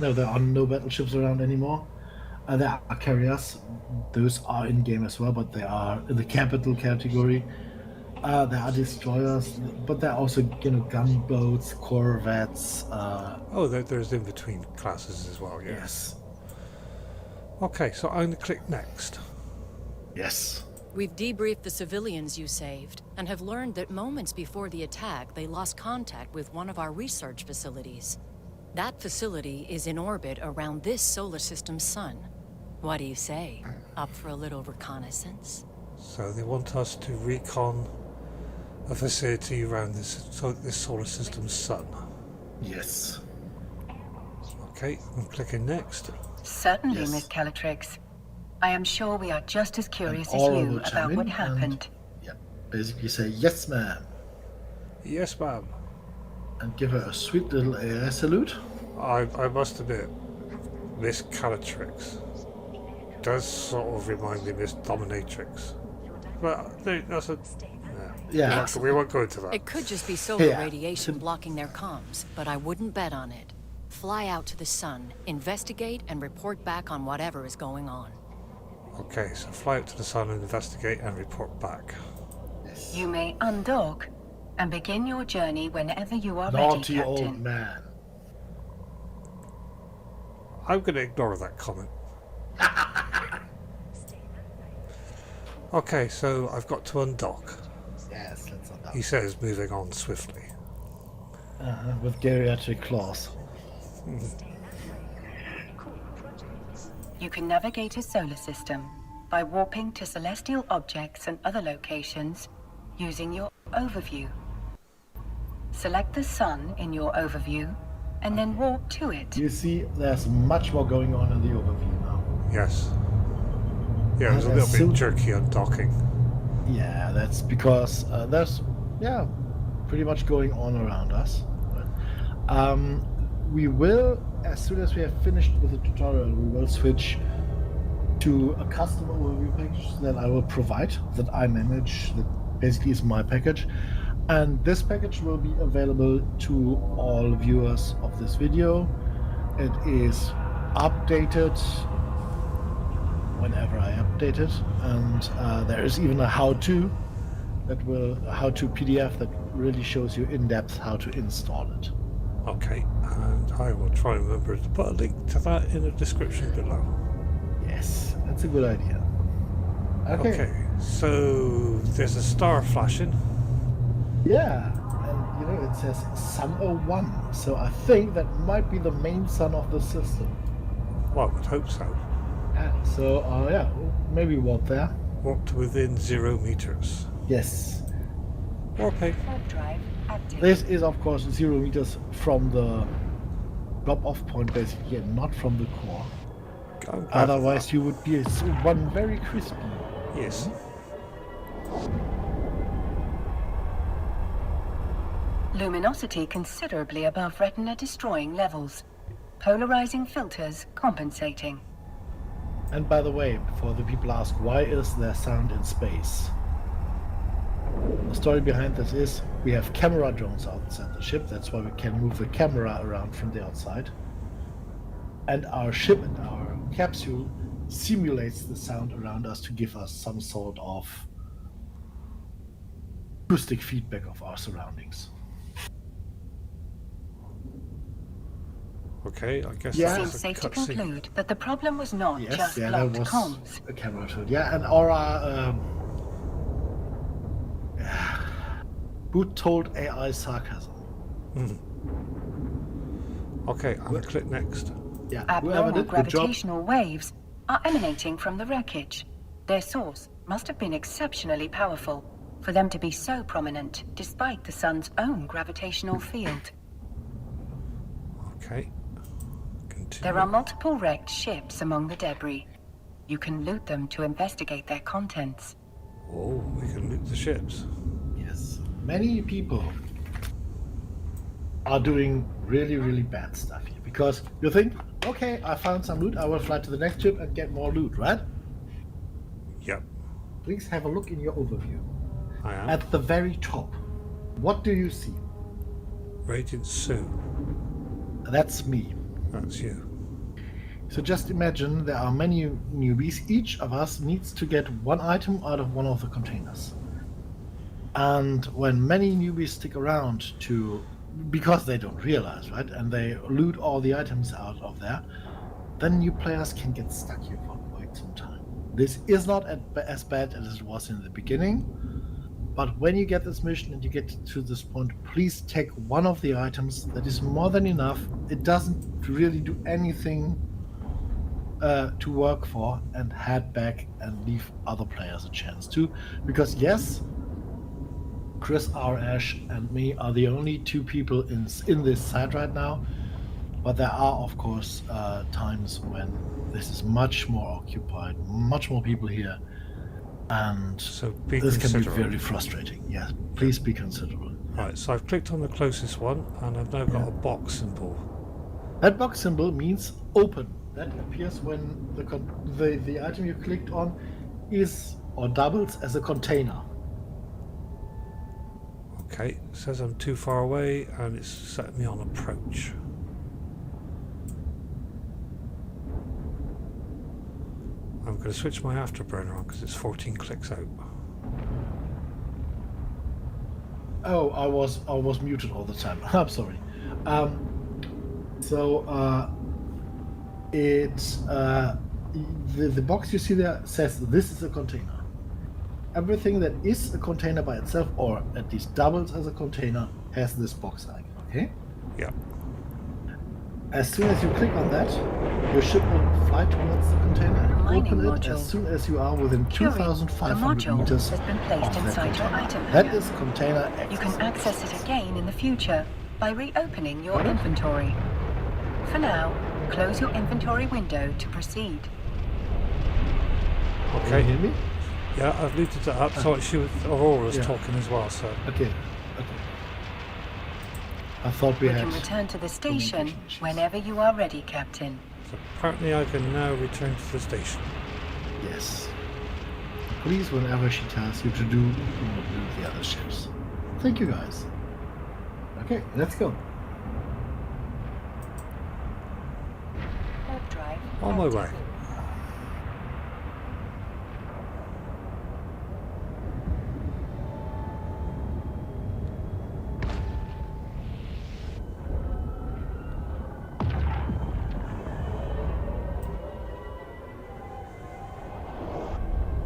No, there are no battleships around anymore. There are carriers. Those are in game as well, but they are in the capital category. There are destroyers, but there are also gunboats, corvettes. There's in between classes as well. Yeah. Yes. Okay, so I'm gonna click next. Yes. We've debriefed the civilians you saved, and have learned that moments before the attack, they lost contact with one of our research facilities. That facility is in orbit around this solar system's sun. What do you say? Up for a little reconnaissance? So they want us to recon a facility around this solar system's sun. Yes. Okay, I'm clicking next. Certainly, Yes. Miss Calatrix. I am sure we are just as curious as Aura you will chime about what in happened. Yeah. Basically say yes, ma'am, Yes, ma'am. and give her a sweet little AI salute. I must admit, Miss Calatrix does sort of remind me of Miss Dominatrix. But that's a... Yeah. We won't go into that. It could just be solar Yeah. radiation blocking their comms, but I wouldn't bet on it. Fly out to the sun, investigate, and report back on whatever is going on. Okay, so fly out to the sun and investigate and report back. You may undock and begin your journey whenever you are ready, Naughty Captain. old man. I'm going to ignore that comment. Okay, so I've got to undock. Yes, let's undock. He says, moving on swiftly. With geriatric claws. You can navigate a solar system by warping to celestial objects and other locations using your overview. Select the sun in your overview and then warp to it. You see, there's much more going on in the overview now. Yes. Yeah, it was a little bit jerky undocking. Yeah, that's because there's, pretty much going on around us. Right? We will, as soon as we have finished with the tutorial, we will switch to a custom overview package that I will provide, that I manage, that basically is my package. And this package will be available to all viewers of this video. It is updated whenever I update it, and there is even a how-to how-to PDF that really shows you in depth how to install it. Okay, and I will try and remember to put a link to that in the description below. Yes, that's a good idea. Okay, so there's a star flashing. Yeah, and it says Sun 01, so I think that might be the main sun of the system. Well, I would hope so. Yeah, so maybe warp there. Warp to within 0 meters. Yes. Warping. Warp drive active. This is of course 0 meters from the drop-off point basically, and not from the core. Otherwise you would be one very crispy. Yes. Luminosity considerably above retina-destroying levels. Polarizing filters compensating. And by the way, before the people ask why is there sound in space, the story behind this is we have camera drones outside the ship. That's why we can move the camera around from the outside. And our ship and our capsule simulates the sound around us to give us some sort of acoustic feedback of our surroundings. Okay, I guess Yeah. that Seems was a safe to cutscene. conclude that the problem was not Yes, just that blocked was comms. a camera shot. Yeah, and our boot-told AI sarcasm. Okay, I'm going to click next. Yeah, whoever Abnormal did good job. gravitational waves are emanating from the wreckage. Their source must have been exceptionally powerful for them to be so prominent despite the sun's own gravitational field. Okay. Continue. There are multiple wrecked ships among the debris. You can loot them to investigate their contents. Oh, we can loot the ships. Yes, many people are doing really, really bad stuff here because you think, okay, I found some loot, I will fly to the next ship and get more loot, right? Yep, Please have a look in your overview. I am. At the very top, what do you see? Radiant Sue. That's me. That's you. So just imagine there are many newbies. Each of us needs to get one item out of one of the containers. And when many newbies stick around because they don't realize, right, and they loot all the items out of there, then new players can get stuck here for quite some time. This is not as bad as it was in the beginning, but when you get this mission and you get to this point, please take one of the items. That is more than enough. It doesn't really do anything to work for, and head back and leave other players a chance too. Because yes, Chris R. Ash and me are the only two people in this site right now, but there are of course times when this is much more occupied, much more people here, and So be this can be considerate. very frustrating. Yes, please be considerate. Right, so I've clicked on the closest one and I've now got a box symbol. That box symbol means open. That appears when the item you clicked on is or doubles as a container. Okay, it says I'm too far away and it's set me on approach. I'm going to switch my afterburner on because it's 14 clicks out. Oh, I was muted all the time. I'm sorry. It's the box you see there says this is a container. everything that is a container by itself, or at least doubles as a container, has this box icon, okay? Yeah. As soon as you click on that, your ship will fly towards the container and Mining open it module. as soon as you are within Curie, 2,500 the module meters has been placed of that inside your container. item That hangar. is container access. You can access it again in the future by reopening your inventory. For now, close your inventory window to proceed. Can Okay. you hear me? Yeah, I've looted that up. So she was, Aurora's Yeah. talking as well. So Okay. I thought we We had... can return to the station communication issues. whenever you are ready, Captain. apparently I can now return to the station. Yes. Please, whenever she tells you to do the other ships. Thank you, guys. Okay, let's go. Warp drive On my active. way.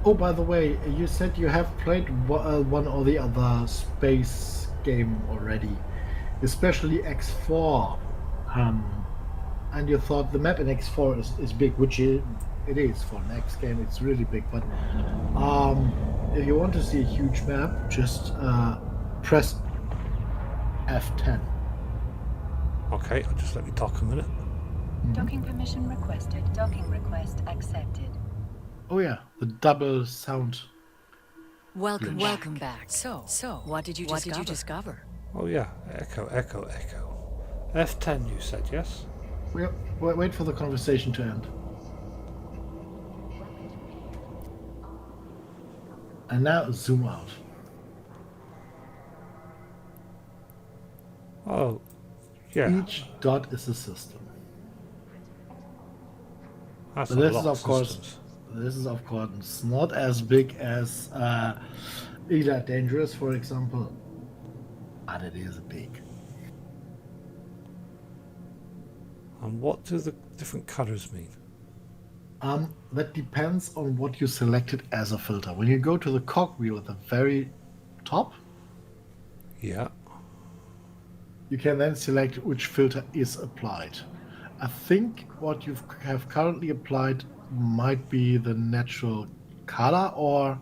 Oh, by the way, you said you have played one or the other space game already, especially X4. And you thought the map in X4 is big, which it is for an X game. It's really big. But if you want to see a huge map, just press F10. Okay, I'll just let me talk a minute. Docking permission requested. Docking request accepted. Oh yeah, the double sound. Welcome, Glitch. welcome back. So, what did you discover? Oh yeah, echo, echo, echo. F10 you said, yes? Wait for the conversation to end. And now zoom out. Oh, yeah. Each dot is a system. That's But a this lot is, of of course, systems. not as big as Elite Dangerous, for example, but it is big. And what do the different colours mean? That depends on what you selected as a filter. When you go to the cogwheel at the very top, Yeah. you can then select which filter is applied. I think what you have currently applied might be the natural color or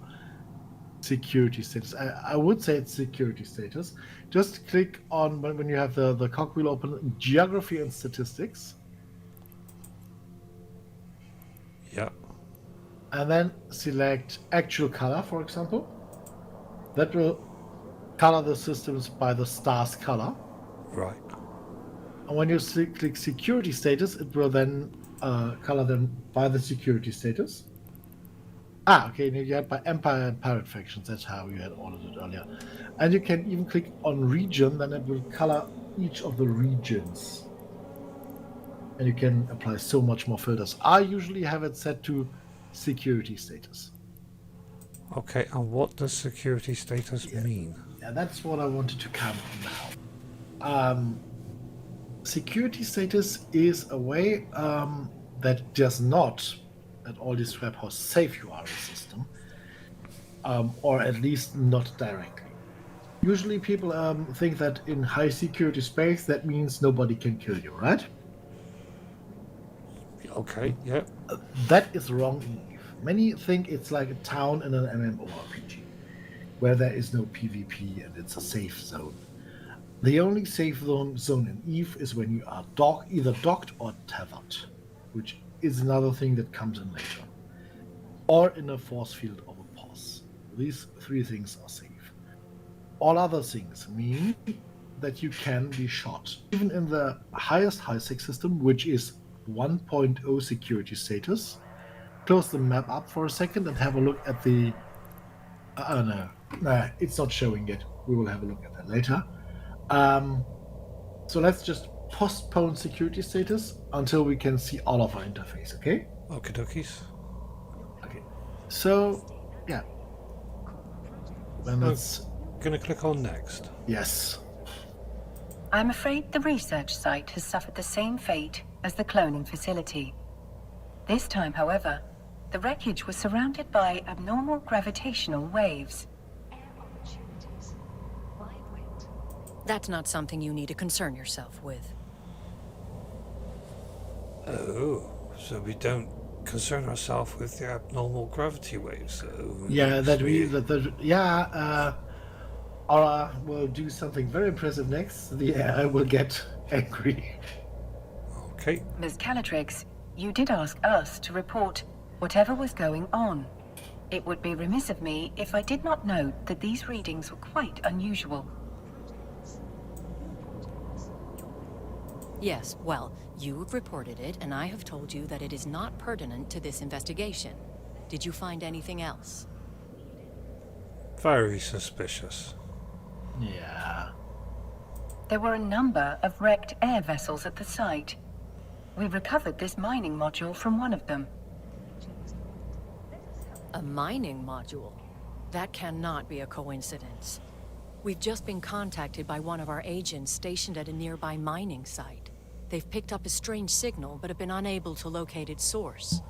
security status. I would say it's security status. Just click on, when you have the cogwheel open, geography and statistics, Yeah. and then select actual color, for example. That will color the systems by the star's color. Right. And when you click security status, it will then color them by the security status. Okay, you had by Empire and Pirate Factions, that's how you had ordered it earlier. And you can even click on region, then it will color each of the regions. And you can apply so much more filters. I usually have it set to security status. Okay, and what does security status mean? Yeah, that's what I wanted to come now. Security status is a way that does not at all describe how safe you are in the system, or at least not directly. Usually people think that in high security space that means nobody can kill you, right? Okay, yeah. That is wrong in EVE. Many think it's like a town in an MMORPG, where there is no PvP and it's a safe zone. The only safe zone in EVE is when you are either docked or tethered, which is another thing that comes in later, or in a force field of a pause. These three things are safe. All other things mean that you can be shot. Even in the highest high-sec system, which is 1.0 security status, close the map up for a second and have a look at the... no, it's not showing yet. We will have a look at that later. So let's just postpone security status until we can see all of our interface, okay? Okie dokies. Okay. So, yeah. Then let's... Gonna click on next. Yes. I'm afraid the research site has suffered the same fate as the cloning facility. This time, however, The wreckage was surrounded by abnormal gravitational waves. That's not something you need to concern yourself with. Oh, so we don't concern ourselves with the abnormal gravity waves. So Yeah, Aura will do something very impressive next. The AI will get angry. Okay. Ms. Calatrix, you did ask us to report whatever was going on. It would be remiss of me if I did not note that these readings were quite unusual. Yes, well, you've reported it, and I have told you that it is not pertinent to this investigation. Did you find anything else? Very suspicious. Yeah. There were a number of wrecked air vessels at the site. We recovered this mining module from one of them. A mining module? That cannot be a coincidence. We've just been contacted by one of our agents stationed at a nearby mining site. They've picked up a strange signal, but have been unable to locate its source.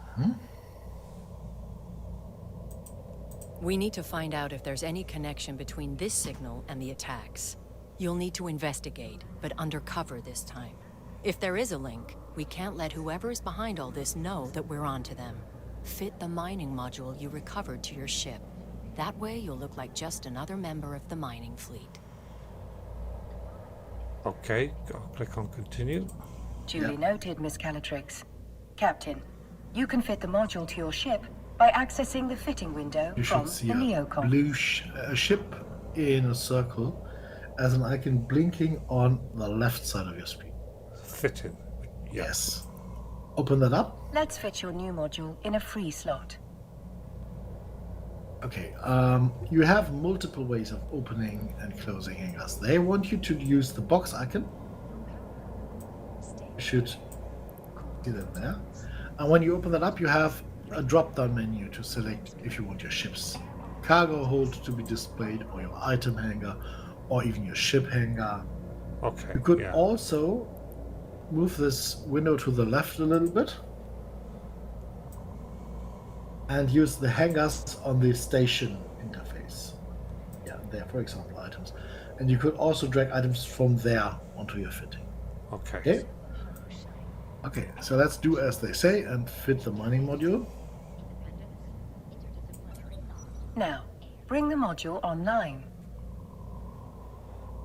We need to find out if there's any connection between this signal and the attacks. You'll need to investigate, but undercover this time. If there is a link, we can't let whoever is behind all this know that we're onto them. Fit the mining module you recovered to your ship. That way you'll look like just another member of the mining fleet. Okay, I'll click on continue. Duly noted, Miss Calatrix. Captain, you can fit the module to your ship by accessing the fitting window You from should see the a neocon. blue ship in a circle as an icon blinking on the left side of your screen. Fitting. Yes. Open that up. Let's fit your new module in a free slot. Okay, you have multiple ways of opening and closing hangars. They want you to use the box icon. You should see that there. And when you open that up, you have a drop-down menu to select if you want your ship's cargo hold to be displayed, or your item hangar, or even your ship hangar. Okay. You could yeah. also move this window to the left a little bit and use the hangars on the station interface. Yeah, there, for example, items. And you could also drag items from there onto your fitting. Okay. Okay? Okay, so let's do as they say and fit the mining module. Now, bring the module online.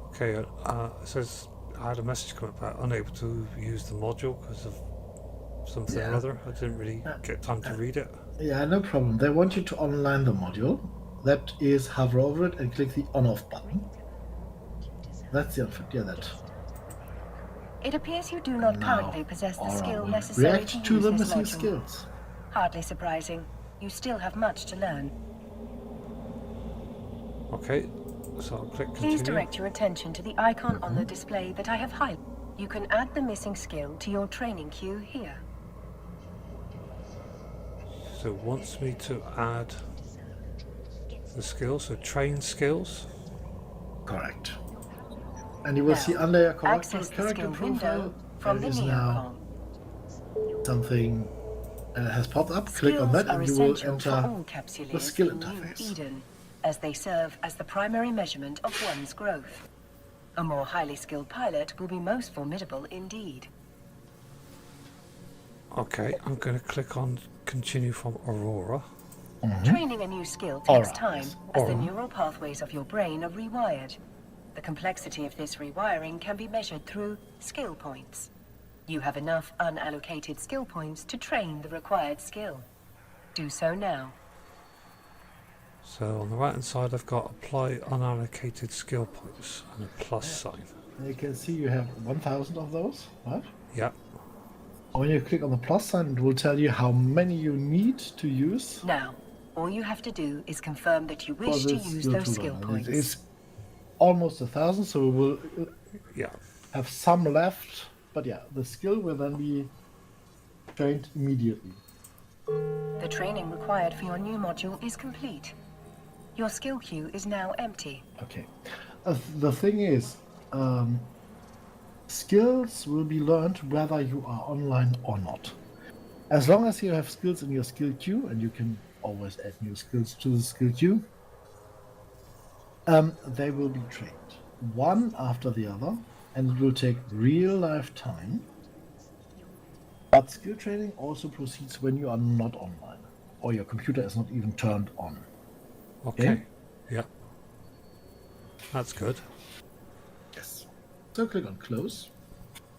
Okay, it says I had a message come about unable to use the module because of something or Yeah. other. I didn't really get time to read it. Yeah, no problem. They want you to online the module. That is, hover over it and click the on-off button. That's the unfit. Yeah, that. It appears you do not Now, currently possess the Aura skill will necessary react to use the this missing module. skills. Hardly surprising. You still have much to learn. Okay, so I'll click continue. Please direct your attention to the icon on the display that I have highlighted. You can add the missing skill to your training queue here. So it wants me to add the skills, so train skills. Correct. And you will Now, see under your access the character skill profile, window from there the is now neocon. something has popped up. Click on Skills that are and you will essential for enter all Capsuleers the skill in New interface. Eden, as they serve as the primary measurement of one's growth. A more highly skilled pilot will be most formidable indeed. Okay, I'm going to click on continue from Aurora. Training a new skill takes Aura, time, yes. as the Aura. neural pathways of your brain are rewired. The complexity of this rewiring can be measured through skill points. You have enough unallocated skill points to train the required skill. Do so now. So on the right hand side I've got apply unallocated skill points and a plus sign. And you can see you have 1,000 of those, right? Yep. When you click on the plus sign, it will tell you how many you need to use. Now, all you have to do is confirm that you for wish to this use skill those to skill run. points. It is almost 1,000, so we will Yeah. have some left. But yeah, the skill will then be trained immediately. The training required for your new module is complete. Your skill queue is now empty. Okay. The thing is, skills will be learned whether you are online or not. As long as you have skills in your skill queue, and you can always add new skills to the skill queue, they will be trained one after the other, and it will take real life time. But skill training also proceeds when you are not online, or your computer is not even turned on. Okay. Yeah. That's good. Yes. So click on close.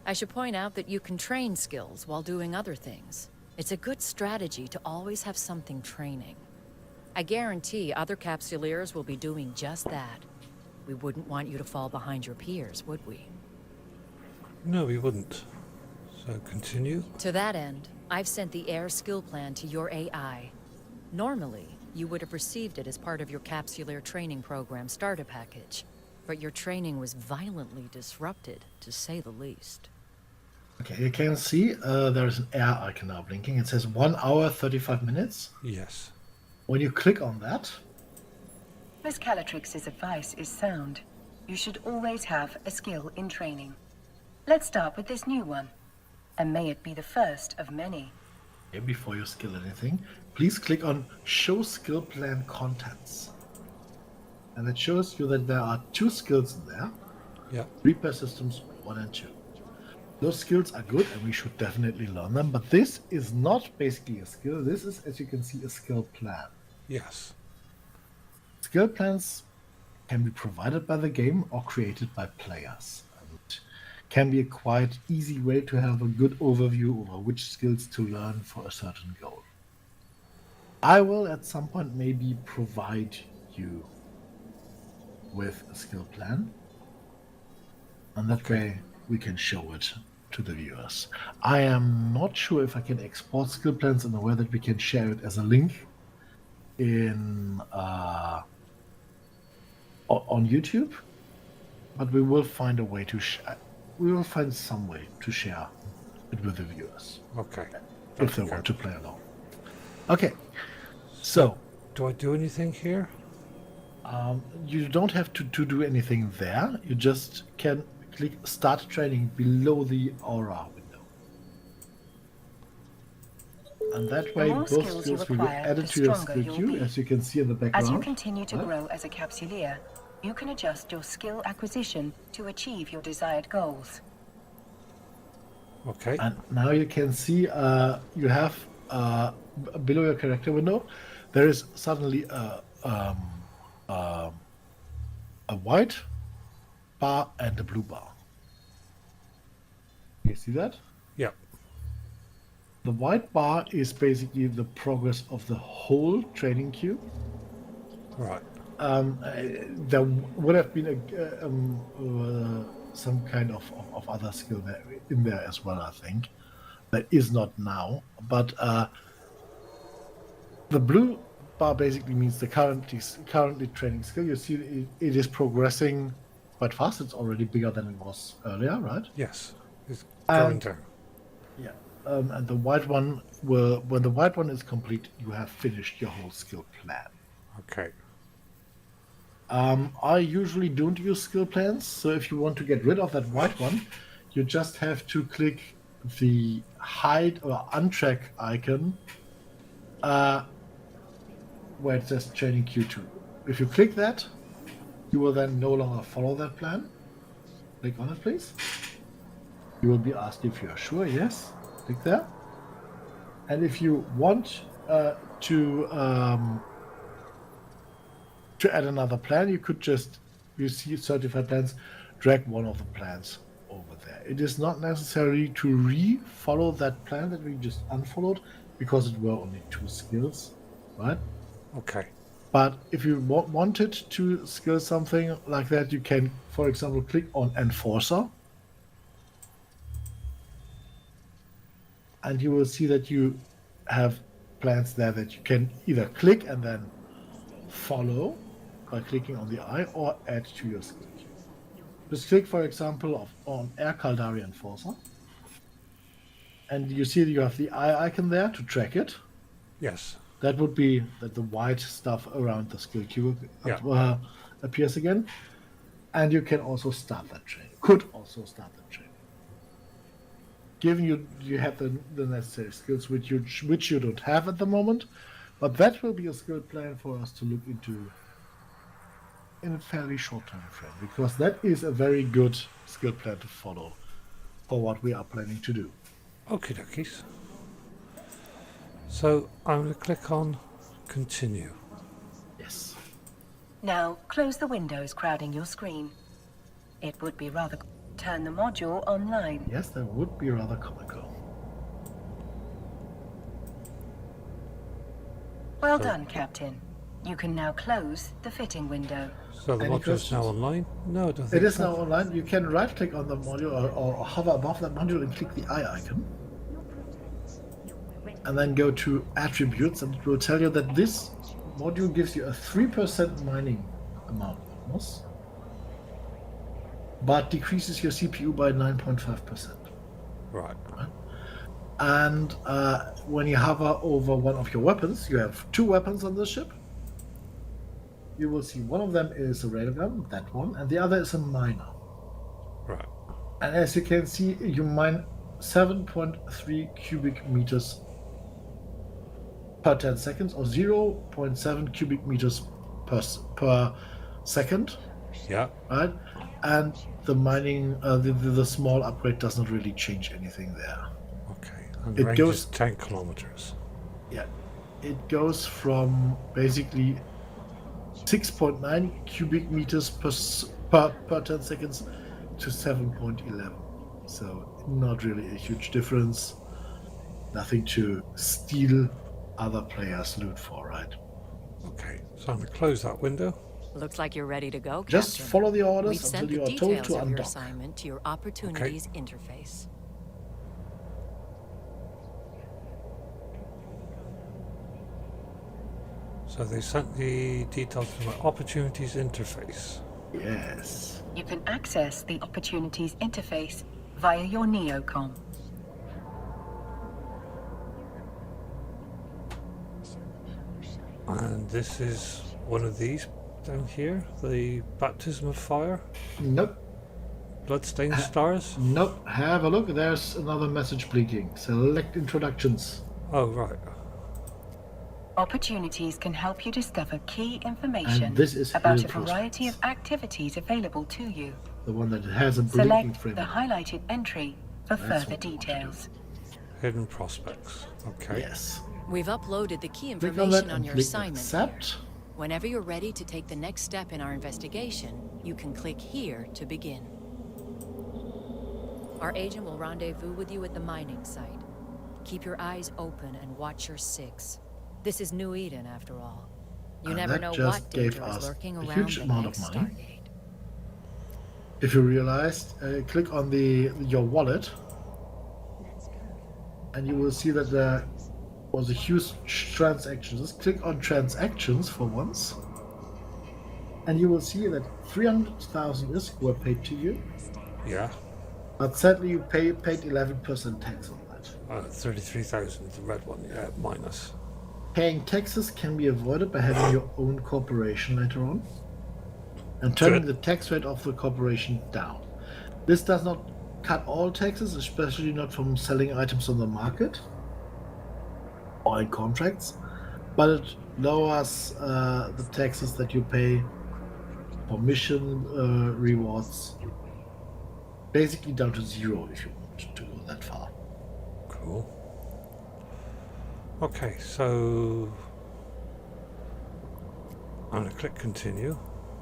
I should point out that you can train skills while doing other things. It's a good strategy to always have something training. I guarantee other Capsuleers will be doing just that. We wouldn't want you to fall behind your peers, would we? No, we wouldn't. So continue. To that end, I've sent the Air skill plan to your AI. Normally, you would have received it as part of your Capsuleer training program starter package, but your training was violently disrupted, to say the least. Okay, you can see there is an air icon now blinking. It says 1 hour, 35 minutes. Yes. When you click on that, Miss Calatrix's advice is sound. You should always have a skill in training. Let's start with this new one, and may it be the first of many. before you skill anything, please click on Show Skill Plan Contents. And it shows you that there are 2 skills in there. Yeah. Repair Systems 1 and 2. Those skills are good and we should definitely learn them, but this is not basically a skill. This is, as you can see, a skill plan. Yes. Skill plans can be provided by the game or created by players. And can be a quite easy way to have a good overview over which skills to learn for a certain goal. I will at some point maybe provide you with a skill plan, and that way we can show it to the viewers. I am not sure if I can export skill plans in a way that we can share it as a link in on YouTube, but we will find a way to we will find some way to share it with the viewers Okay. if they want to play along. Okay, so Do I do anything here? you don't have to do anything there. You just can click Start Training below the Aura window. And that way more both skills you skills will be acquire, added the to your stronger skill you'll queue, be. as you can see in the background. As you continue to Right? grow as a Capsuleer, you can adjust your skill acquisition to achieve your desired goals. Okay. And now you can see you have below your character window, there is suddenly a white bar and a blue bar. You see that? Yeah. The white bar is basically the progress of the whole training queue. Right. There would have been some kind of other skill there, in there as well, I think. That is not now. But the blue bar basically means the currently training skill. You see it is progressing quite fast. It's already bigger than it was earlier, right? Yes. It's going down. Yeah. And the white one will, when the white one is complete, you have finished your whole skill plan. Okay. I usually don't use skill plans, so if you want to get rid of that white one, you just have to click the hide or untrack icon where it says training Q2. If you click that, you will then no longer follow that plan. Click on it, please. You will be asked if you are sure. Yes, click there. And if you want to add another plan, you could just, you see certified plans, drag one of the plans over there. It is not necessary to re-follow that plan that we just unfollowed, because it were only 2 skills, right? Okay. But if you wanted to skill something like that, you can, for example, click on Enforcer. And you will see that you have plans there that you can either click and then follow by clicking on the eye, or add to your skill queue. Just click, for example, on Air Caldari Enforcer. And you see that you have the eye icon there to track it. Yes. That would be that the white stuff around the skill queue appears again. And you can also start that training. Could also start that training. given you have the necessary skills, which you don't have at the moment. But that will be a skill plan for us to look into in a fairly short time frame, because that is a very good skill plan to follow for what we are planning to do. Okie dokies. So I'm going to click on continue. Yes. Now, close the windows crowding your screen. It would be rather... Turn the module online. Yes, that would be rather comical. Well done, Captain. You can now close the fitting window. So the Any module is now questions? online? No, I don't think It is so. now online. You can right-click on the module or hover above that module and click the eye icon. And then go to attributes, and it will tell you that this module gives you a 3% mining amount bonus, but decreases your CPU by 9.5%. Right. And when you hover over one of your weapons, you have 2 weapons on the ship. You will see one of them is a railgun, that one, and the other is a miner. Right. And as you can see, you mine 7.3 cubic meters per 10 seconds, or 0.7 cubic meters per second. Yeah. Right? And the mining, the small upgrade doesn't really change anything there. Okay. And It range goes- is 10 kilometers. Yeah. It goes from basically 6.9 cubic meters per 10 seconds to 7.11. So not really a huge difference. Nothing to steal other players' loot for, right? Okay. So I'm going to close that window. Looks like you're ready to go, Just Captain. follow the orders We've until sent you the are told details to of your undock. assignment to your Opportunities interface. So they sent the details to my opportunities interface. Yes. You can access the Opportunities interface via your Neocom. And this is one of these down here, the baptism of fire, Nope. bloodstained stars. Nope. Have a look. There's another message blinking. Select introductions. Oh, right. Opportunities can help you discover key information And this is about a Field variety Prospects. of activities available to you. The one that has a blinking Select frame. the highlighted entry for That's further what we want to do. details. Hidden prospects. Okay. Yes. We've uploaded the key Click on that information on and your click assignment accept. here. Whenever you're ready to take the next step in our investigation, you can click here to begin. Our agent will rendezvous with you at the mining site. Keep your eyes open and watch your 6. This is New Eden, after all. You And never that know just what gave danger is us lurking a around huge the amount of next money. Stargate. If you realized, click on your wallet, and you will see that there was a huge transactions. Just click on transactions for once, and you will see that 300,000 ISK were paid to you, Yeah. but sadly you paid 11% tax on that. 33,000, the red one. Yeah, minus. Paying taxes can be avoided by having your own corporation later on, and turning Good. the tax rate of the corporation down. This does not cut all taxes, especially not from selling items on the market or in contracts, but it lowers the taxes that you pay for mission rewards basically down to 0 if you want to go that far. Cool. Okay, so I'm going to click continue.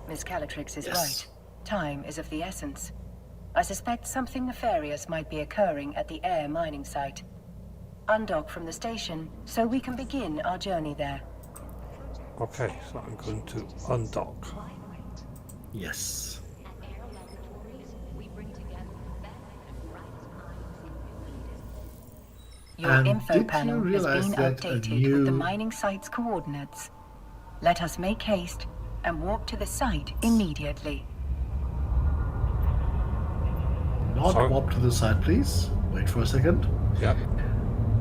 Miss Calatrix is Yes. right. Time is of the essence. I suspect something nefarious might be occurring at the air mining site. Undock from the station so we can begin our journey there. Okay, so I'm going to undock. Yes. Your And info did you panel has realize been that a updated with the new- mining site's coordinates. Let us make haste and walk to the site immediately. Not Sorry? warp to the side, please. Wait for a second. Yeah.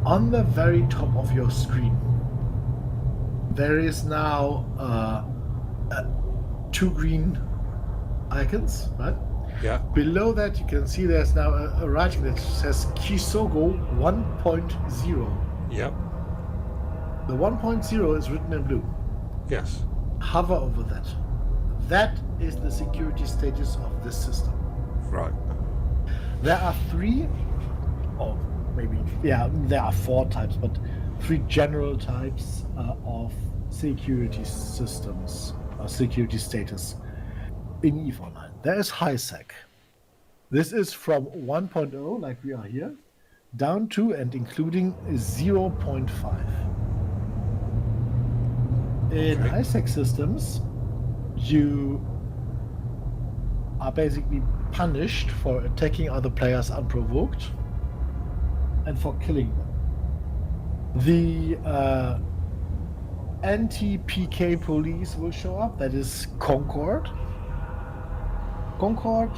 On the very top of your screen, there is now 2 green icons, right? Yeah. Below that, you can see there's now a writing that says Kisogo 1.0. Yep. The 1.0 is written in blue. Yes. Hover over that. That is the security status of this system. Right. There are three, or maybe, yeah, there are four types, but three general types of security systems, security status in EVE Online. There is HiSec. This is from 1.0, like we are here, down to and including 0.5. In Okay. HiSec systems, you are basically punished for attacking other players unprovoked and for killing them. The anti-PK police will show up, that is Concord. Concord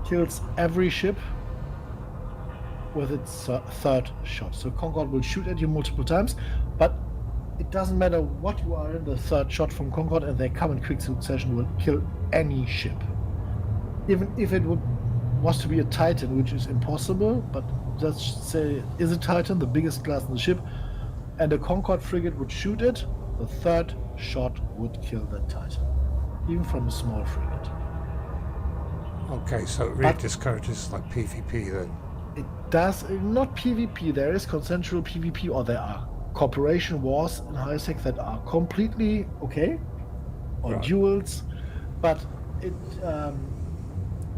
kills every ship with its third shot. So Concord will shoot at you multiple times, but it doesn't matter what you are in, the third shot from Concord, and they come in quick succession, will kill any ship. Even if it was to be a Titan, which is impossible, but let's say it is a Titan, the biggest class in the ship, and a Concord frigate would shoot it, the third shot would kill that Titan, even from a small frigate. Okay, so it really discourages like PvP then. It does not PvP. There is consensual PvP, or there are corporation wars in HiSec that are completely okay, or Right. duels, but it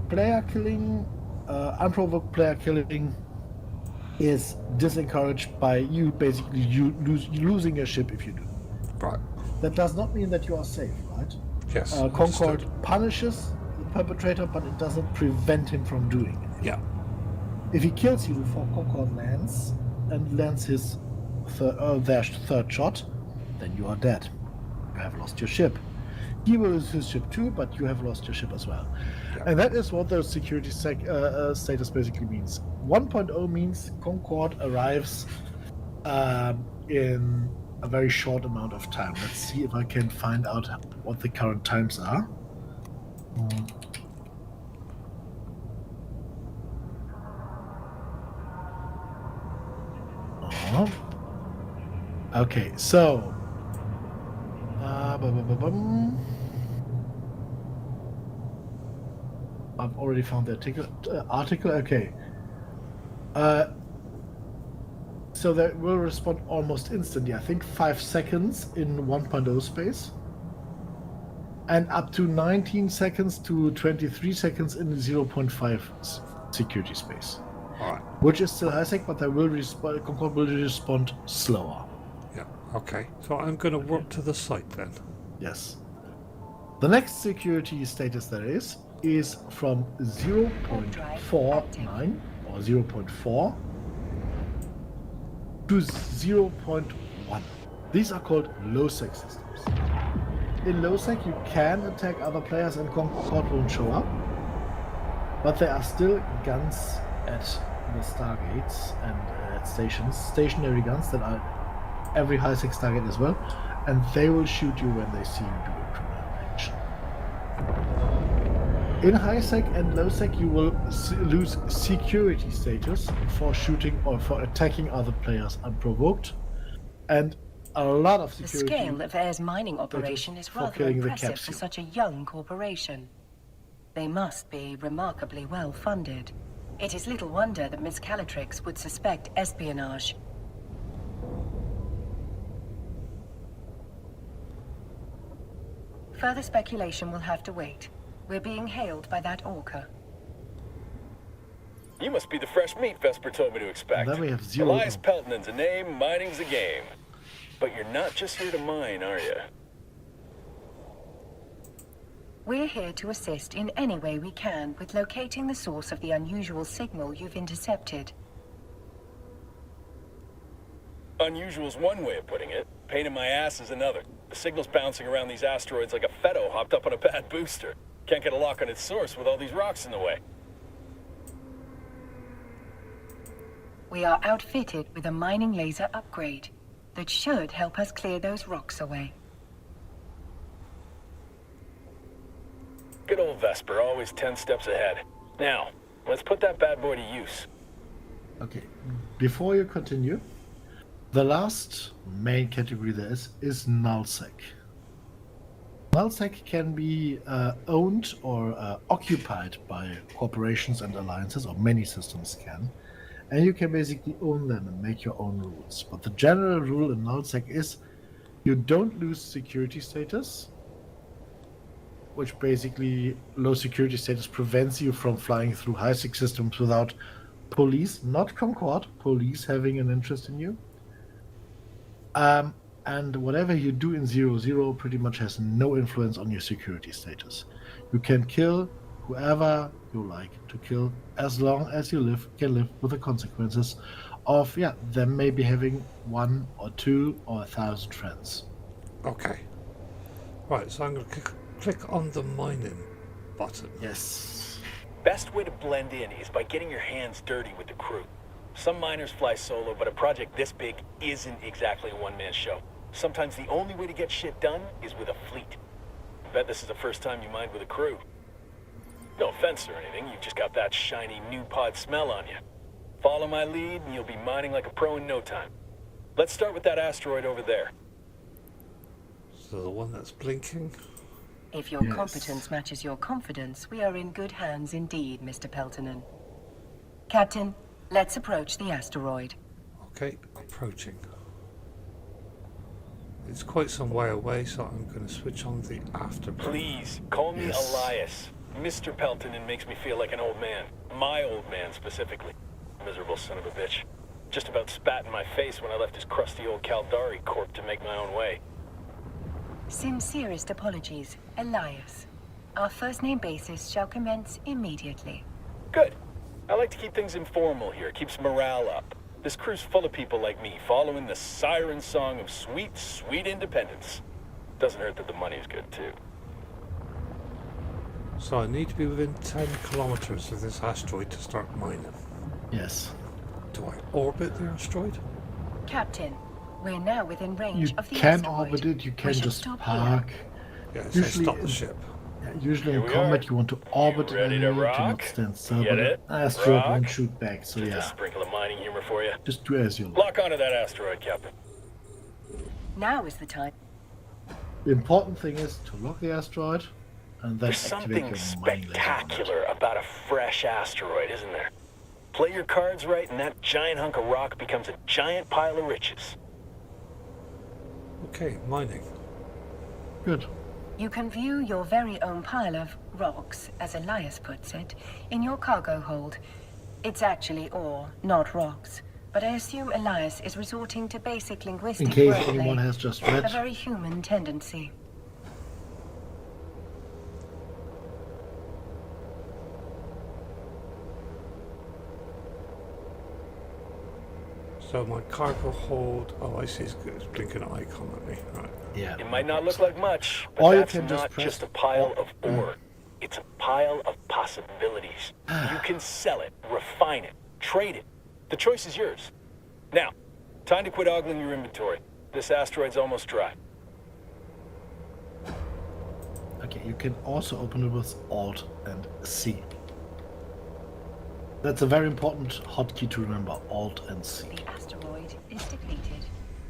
player killing, unprovoked player killing, is disencouraged by you basically losing a ship if you do. Right. That does not mean that you are safe, right? Yes. Concord understood. punishes the perpetrator, but it doesn't prevent him from doing it. Yeah. If he kills you before Concord lands and lands his their third shot, then you are dead. You have lost your ship. He will lose his ship too, but you have lost your ship as well. Yeah. And that is what the security status basically means. 1.0 means Concord arrives in a very short amount of time. Let's see if I can find out what the current times are. Okay, so I've already found the article. Okay. So that will respond almost instantly. I think 5 seconds in 1.0 space, and up to 19 seconds to 23 seconds in 0.5 security space. All right. Which is still HiSec, but they will Concord will respond slower. Yeah. Okay. So I'm going to warp to the site then. Yes. The next security status there is from 0.49 or 0.4 to 0.1. These are called low-sec systems. In low-sec, you can attack other players and Concord won't show up, but there are still guns at the Stargates and at stations, stationary guns that are every HiSec Stargate as well, and they will shoot you when they see you do a criminal action. In HiSec and low-sec, you will lose security status for shooting or for attacking other players unprovoked, and a lot of The security. scale of Air's mining operation is for rather killing the impressive for capsule. such a young corporation. They must be remarkably well funded. It is little wonder that Miss Calatrix would suspect espionage. Further speculation will have to wait. We're being hailed by that orca. You must be the fresh meat Vesper told me to expect. And then we have zero. Elias Pelton's a name, mining's a game. But you're not just here to mine, are you? We're here to assist in any way we can with locating the source of the unusual signal you've intercepted. Unusual's one way of putting it. Pain in my ass is another. The signal's bouncing around these asteroids like a Fetto hopped up on a bad booster. Can't get a lock on its source with all these rocks in the way. We are outfitted with a mining laser upgrade that should help us clear those rocks away. Good old Vesper, always 10 steps ahead. Now, let's put that bad boy to use. Okay, before you continue, the last main category there is nullsec. Nullsec can be owned or occupied by corporations and alliances, or many systems can, and you can basically own them and make your own rules. But the general rule in nullsec is you don't lose security status, which basically low security status prevents you from flying through high-sec systems without police, not Concord, police having an interest in you. And whatever you do in 0-0 pretty much has no influence on your security status. You can kill whoever you like to kill as long as you can live with the consequences of them maybe having 1 or 2 or 1,000 friends. Okay. Right, so I'm going to click on the mining button. Yes. Best way to blend in is by getting your hands dirty with the crew. Some miners fly solo, but a project this big isn't exactly a one-man show. Sometimes the only way to get shit done is with a fleet. I bet this is the first time you mined with a crew. No offense or anything, you've just got that shiny new pod smell on you. Follow my lead and you'll be mining like a pro in no time. Let's start with that asteroid over there. So the one that's blinking. If your Yes. competence matches your confidence, we are in good hands indeed, Mr. Peltonen. Captain, let's approach the asteroid. Okay, approaching. It's quite some way away, so I'm going to switch on the afterburner. Please, call me Yes. Elias. Mr. Peltonen makes me feel like an old man. My old man, specifically. Miserable son of a bitch. Just about spat in my face when I left his crusty old Caldari corp to make my own way. Sincerest apologies, Elias. Our first name basis shall commence immediately. Good. I like to keep things informal here. It keeps morale up. This crew's full of people like me, following the siren song of sweet, sweet independence. Doesn't hurt that the money's good, too. So I need to be within 10 kilometers of this asteroid to start mining. Yes. Do I orbit the asteroid? Captain, we're now within range You of the can asteroid. orbit it, you We can should just stop park. Yeah, so Usually stop the in- ship. Usually Here in we combat are. you want to orbit You an ready enemy, to do rock? not stand still, Get but it? an asteroid Rock? won't shoot back, so Just a yeah. sprinkle of mining humor for you. Just do as you like. Lock onto that asteroid, Captain. Now is the time. The important thing is to lock the asteroid and then There's activate something your mining laser on it. spectacular about a fresh asteroid, isn't there? Play your cards right and that giant hunk of rock becomes a giant pile of riches. Okay, mining. Good. You can view your very own pile of rocks, as Elias puts it, in your cargo hold. It's actually ore, not rocks. But I assume Elias is resorting to basic linguistic In case wordplay. anyone has just A read, very human tendency. So my cargo hold. Oh, I see. It's blinking an icon at me. Right. yeah. It might not look like much, but Or you that's can just not press just a pile of ore. It's a pile of possibilities. You can sell it, refine it, trade it. The choice is yours. Now, time to quit ogling your inventory. This asteroid's almost dry. Okay, you can also open it with Alt and C. That's a very important hotkey to remember, Alt and C. The asteroid is depleted.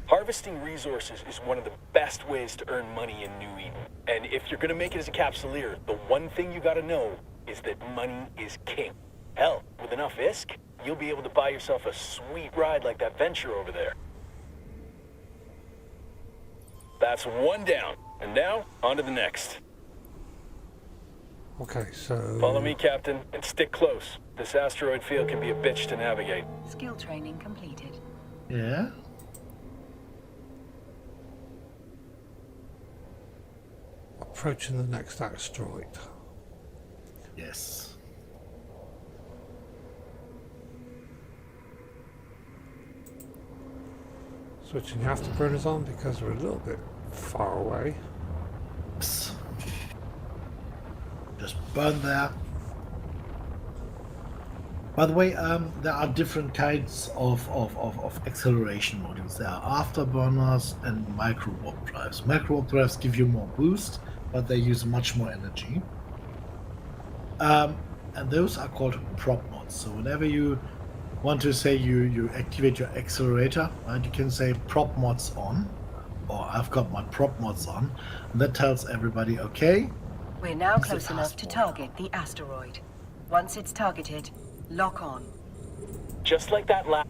Harvesting resources is one of the best ways to earn money in New Eden. And if you're gonna make it as a Capsuleer, the one thing you gotta know is that money is king. Hell, with enough ISK, you'll be able to buy yourself a sweet ride like that venture over there. That's one down. And now, on to the next. Okay, so. Follow me, Captain, and stick close. This asteroid field can be a bitch to navigate. Skill training completed. Yeah? Approaching the next asteroid. Yes. Switching the afterburners on because we're a little bit far away. Yes. Just burn there. By the way, there are different kinds of acceleration modules. There are afterburners and micro warp drives. Micro warp drives give you more boost, but they use much more energy. and those are called prop mods. So whenever you want to say you activate your accelerator, right, you can say prop mods on, or I've got my prop mods on, and that tells everybody, okay, We're now It's a close enough to passport. target the asteroid. Once it's targeted, lock on. Just like that last...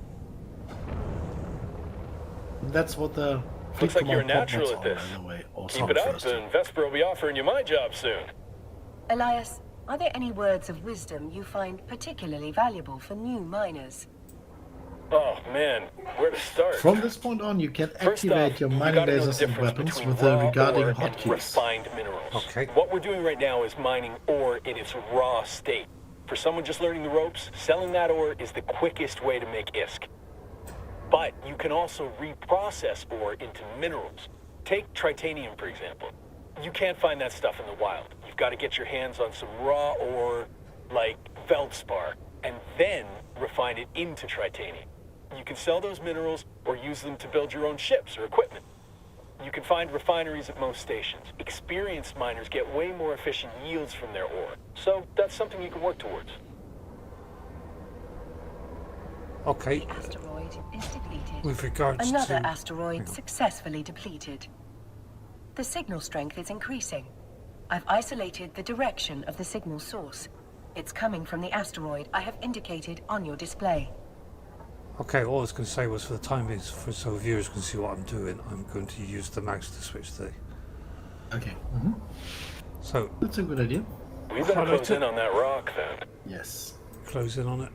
that's what the Looks like you're a Command prop natural mods at are, this. by the way, also Keep it up, first. and Vesper will be offering you my job soon. Elias, are there any words of wisdom you find particularly valuable for new miners? Oh man, where to start? From this point on, you can First activate off, your you mining gotta know the lasers and difference weapons between with the raw regarding ore and hotkeys. refined minerals. Okay. What we're doing right now is mining ore in its raw state. For someone just learning the ropes, selling that ore is the quickest way to make ISK. But you can also reprocess ore into minerals. Take titanium, for example. You can't find that stuff in the wild. You've got to get your hands on some raw ore, like feldspar, and then refine it into titanium. You can sell those minerals or use them to build your own ships or equipment. You can find refineries at most stations. Experienced miners get way more efficient yields from their ore. So that's something you can work towards. Okay. The asteroid is depleted. With regards Another to asteroid successfully depleted. The signal strength is increasing. I've isolated the direction of the signal source. It's coming from the asteroid I have indicated on your display. Okay, all I was going to say was for the time being, so viewers can see what I'm doing, I'm going to use the mouse to switch the... Okay, So, that's a good idea. We better Highlight close it. in on that rock, then. Yes. close in on it.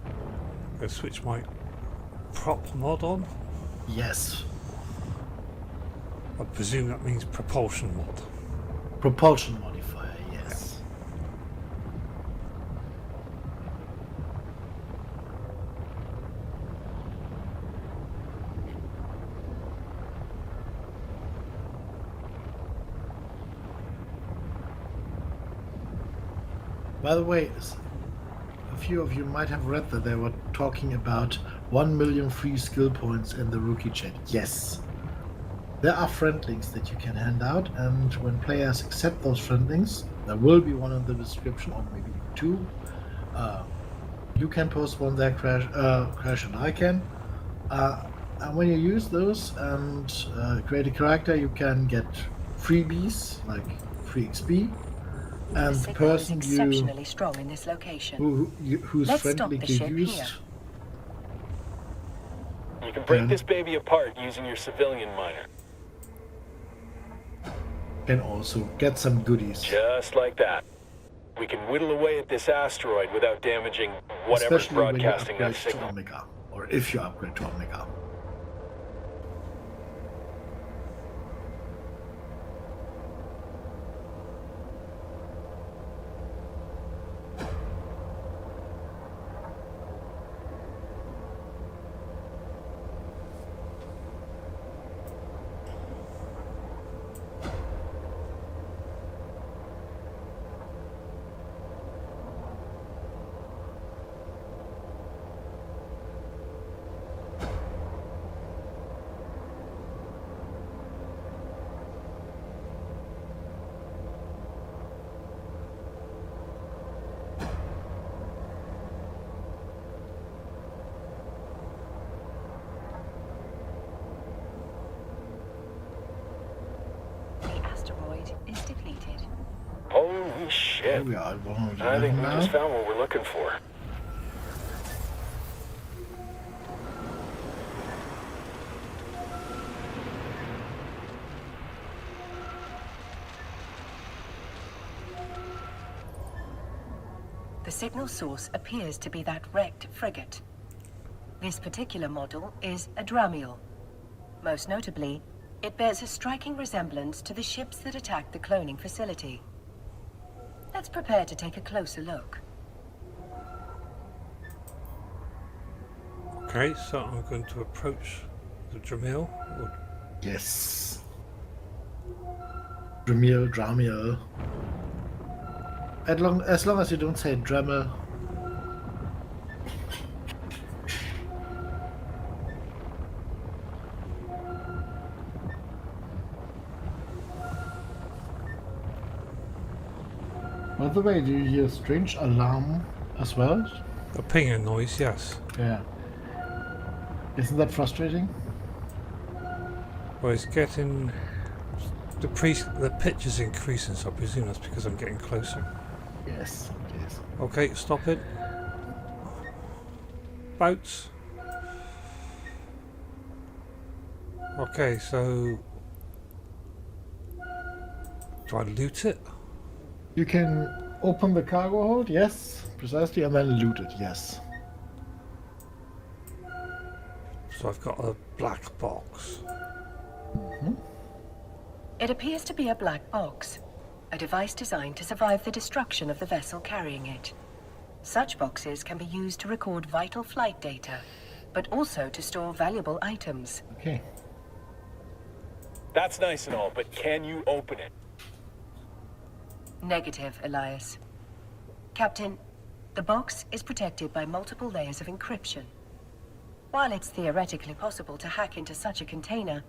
I'm going to switch my prop mod on. Yes. I presume that means propulsion mod. Propulsion modifier, yes. By the way, a few of you might have read that they were talking about 1 million free skill points in the rookie chat. Yes. There are friend links that you can hand out, and when players accept those friend links, there will be one in the description, or maybe two. You can post one there, Crash, and I can. And when you use those and create a character, you can get freebies, like free XP. And The the signal is person exceptionally strong in this location. whose Let's friend stop link the you ship used, here. You can break Yeah. this baby apart using your civilian miner. can also get some goodies. Just like that. We can whittle away at this asteroid without damaging whatever's Especially when you broadcasting that upgrade to signal. Omega, or if you upgrade to Omega. The asteroid is depleted. Holy Here shit. we are at 111 I think we now. just found what we're looking for. The signal source appears to be that wrecked frigate. This particular model is a Dramiel. Most notably, it bears a striking resemblance to the ships that attacked the cloning facility. Let's prepare to take a closer look. Okay, so I'm going to approach the Dramiel. Yes. Dramiel. As long as you don't say Dremel. By the way, do you hear a strange alarm as well? A pinging noise, yes. Yeah. Isn't that frustrating? Well, it's getting... The pitch is increasing, so I presume that's because I'm getting closer. Yes, it is. Okay, stop it. Boats. Okay, so... Do I loot it? You can open the cargo hold, yes, precisely, and then loot it, yes. So I've got a black box. It appears to be a black box, a device designed to survive the destruction of the vessel carrying it. Such boxes can be used to record vital flight data, but also to store valuable items. Okay. That's nice and all, but can you open it? Negative, Elias. Captain, the box is protected by multiple layers of encryption. While it's theoretically possible to hack into such a container,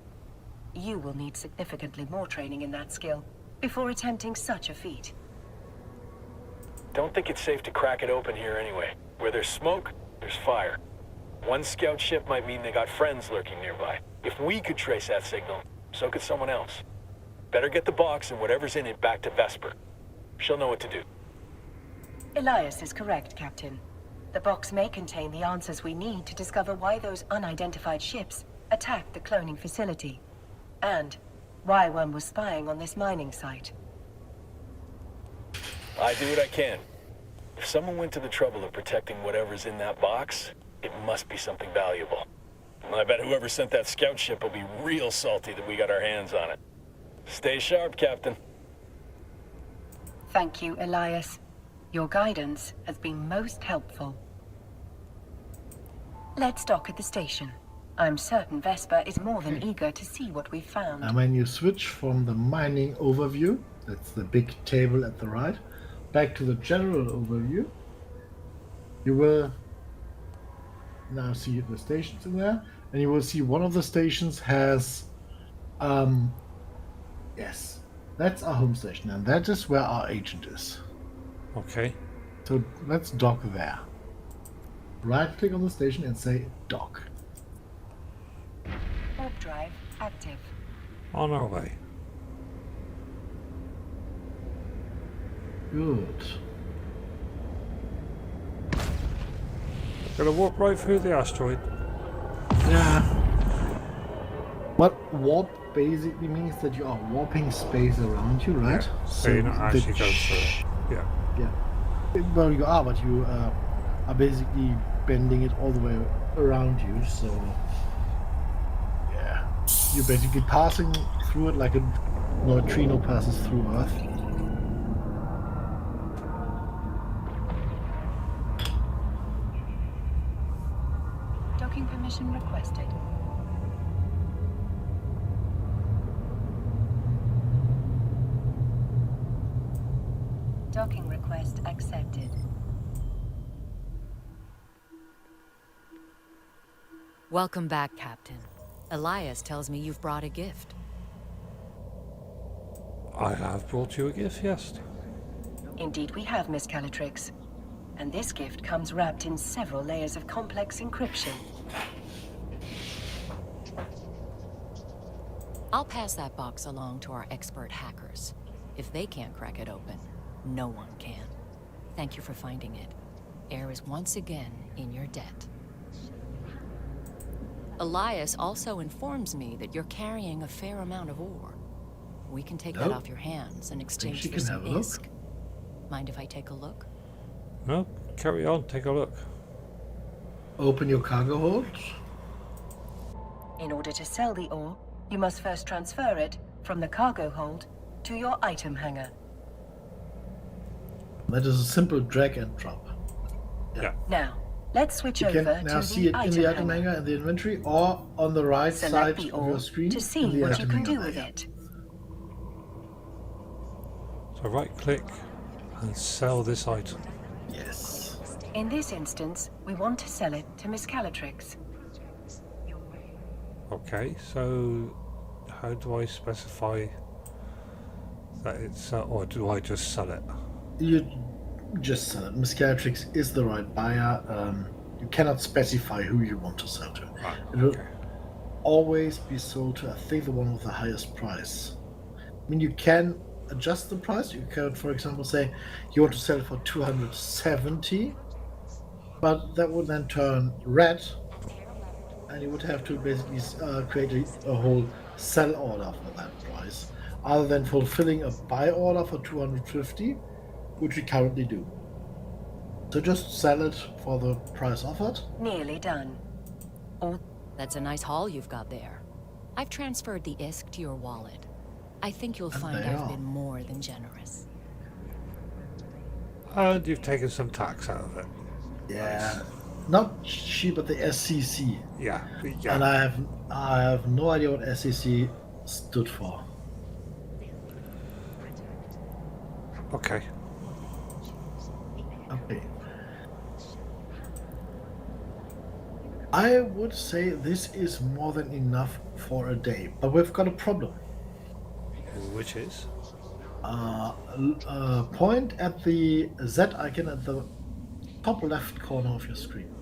you will need significantly more training in that skill before attempting such a feat. Don't think it's safe to crack it open here anyway. Where there's smoke, there's fire. One scout ship might mean they got friends lurking nearby. If we could trace that signal, so could someone else. Better get the box and whatever's in it back to Vesper. She'll know what to do. Elias is correct, Captain. The box may contain the answers we need to discover why those unidentified ships attacked the cloning facility, and why one was spying on this mining site. I do what I can. If someone went to the trouble of protecting whatever's in that box, it must be something valuable. I bet whoever sent that scout ship will be real salty that we got our hands on it. Stay sharp, Captain. Thank you, Elias. Your guidance has been most helpful. Let's dock at the station. I'm certain Vesper is more than eager to see what we've found. And when you switch from the mining overview, that's the big table at the right, back to the general overview, you will now see the stations in there, and you will see one of the stations has, yes, that's our home station, and that is where our agent is. Okay. So let's dock there. Right click on the station and say dock. Warp drive active. On our way. Good. Gonna walk right through the asteroid. Yeah. What warp basically means that you are warping space around you, right? Yeah. So you're not actually going through it. Yeah. Yeah. Well, you are, but you are basically bending it all the way around you, so yeah. You're basically passing through it like a neutrino passes through Earth. Docking permission requested. Docking request accepted. Welcome back, Captain. Elias tells me you've brought a gift. I have brought you a gift, yes. Indeed we have, Miss Calatrix. And this gift comes wrapped in several layers of complex encryption. I'll pass that box along to our expert hackers. If they can't crack it open, no one can. Thank you for finding it. Air is once again in your debt. Elias also informs me that you're carrying a fair amount of ore. We can take that Oh. off your hands in exchange she for can some have a look. ISK. Mind if I take a look? No? Carry on, take a look. Open your cargo hold. In order to sell the ore, you must first transfer it from the cargo hold to your item hangar. That is a simple drag and drop. Yeah. Now, let's switch You over can now to see the it in item the item hangar. hangar in the inventory, or on the right side Select the of your ore screen to in see the what you item can do hangar with there. it. So right click and sell this item. Yes. In this instance, we want to sell it to Miss Calatrix. Okay, so how do I specify that it's, or do I just sell it? You just sell it. Miscaltrix is the right buyer. You cannot specify who you want to sell to. Right. It will Okay. always be sold to, I think, the one with the highest price. I mean, you can adjust the price. You can, for example, say you want to sell it for 270, but that would then turn red, and you would have to basically create a whole sell order for that price, other than fulfilling a buy order for 250, which we currently do. So just sell it for the price offered. Nearly done. That's a nice haul you've got there. I've transferred the ISK to your wallet. I think you'll And find they I've are. been more than generous. And you've taken some tax out of it. Yeah, not she, but the SCC. Yeah. And I have no idea what SCC stood for. Okay. Okay. I would say this is more than enough for a day, but we've got a problem. Which is? Point at the Z icon at the top left corner of your screen.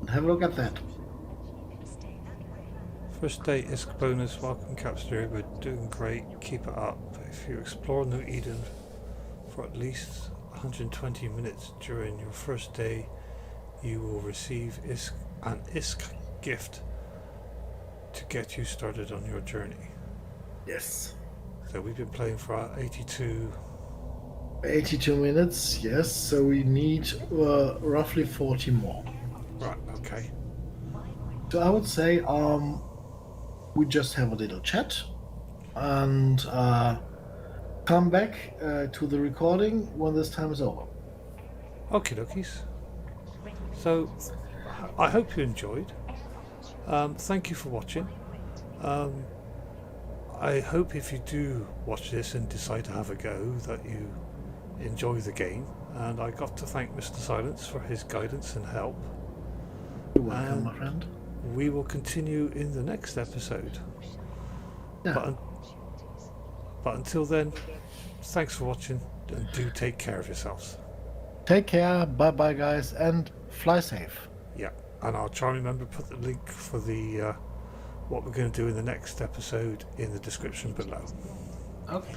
And have a look at that. First day ISK bonus. Welcome, Capsuleer. We're doing great. Keep it up. If you explore New Eden for at least 120 minutes during your first day, you will receive an ISK gift to get you started on your journey. Yes. So we've been playing for 82. 82 minutes, yes. So we need roughly 40 more. Right, okay. So I would say we just have a little chat and come back to the recording when this time is over. Okie dokies. So I hope you enjoyed. Thank you for watching. I hope if you do watch this and decide to have a go that you enjoy the game. And I got to thank Mr. Silence for his guidance and help. You're welcome, my friend. We will continue in the next episode. Yeah. But until then, thanks for watching and do take care of yourselves. Take care, bye bye guys, and fly safe. Yeah, and I'll try and remember to put the link for the what we're going to do in the next episode in the description below. Okay.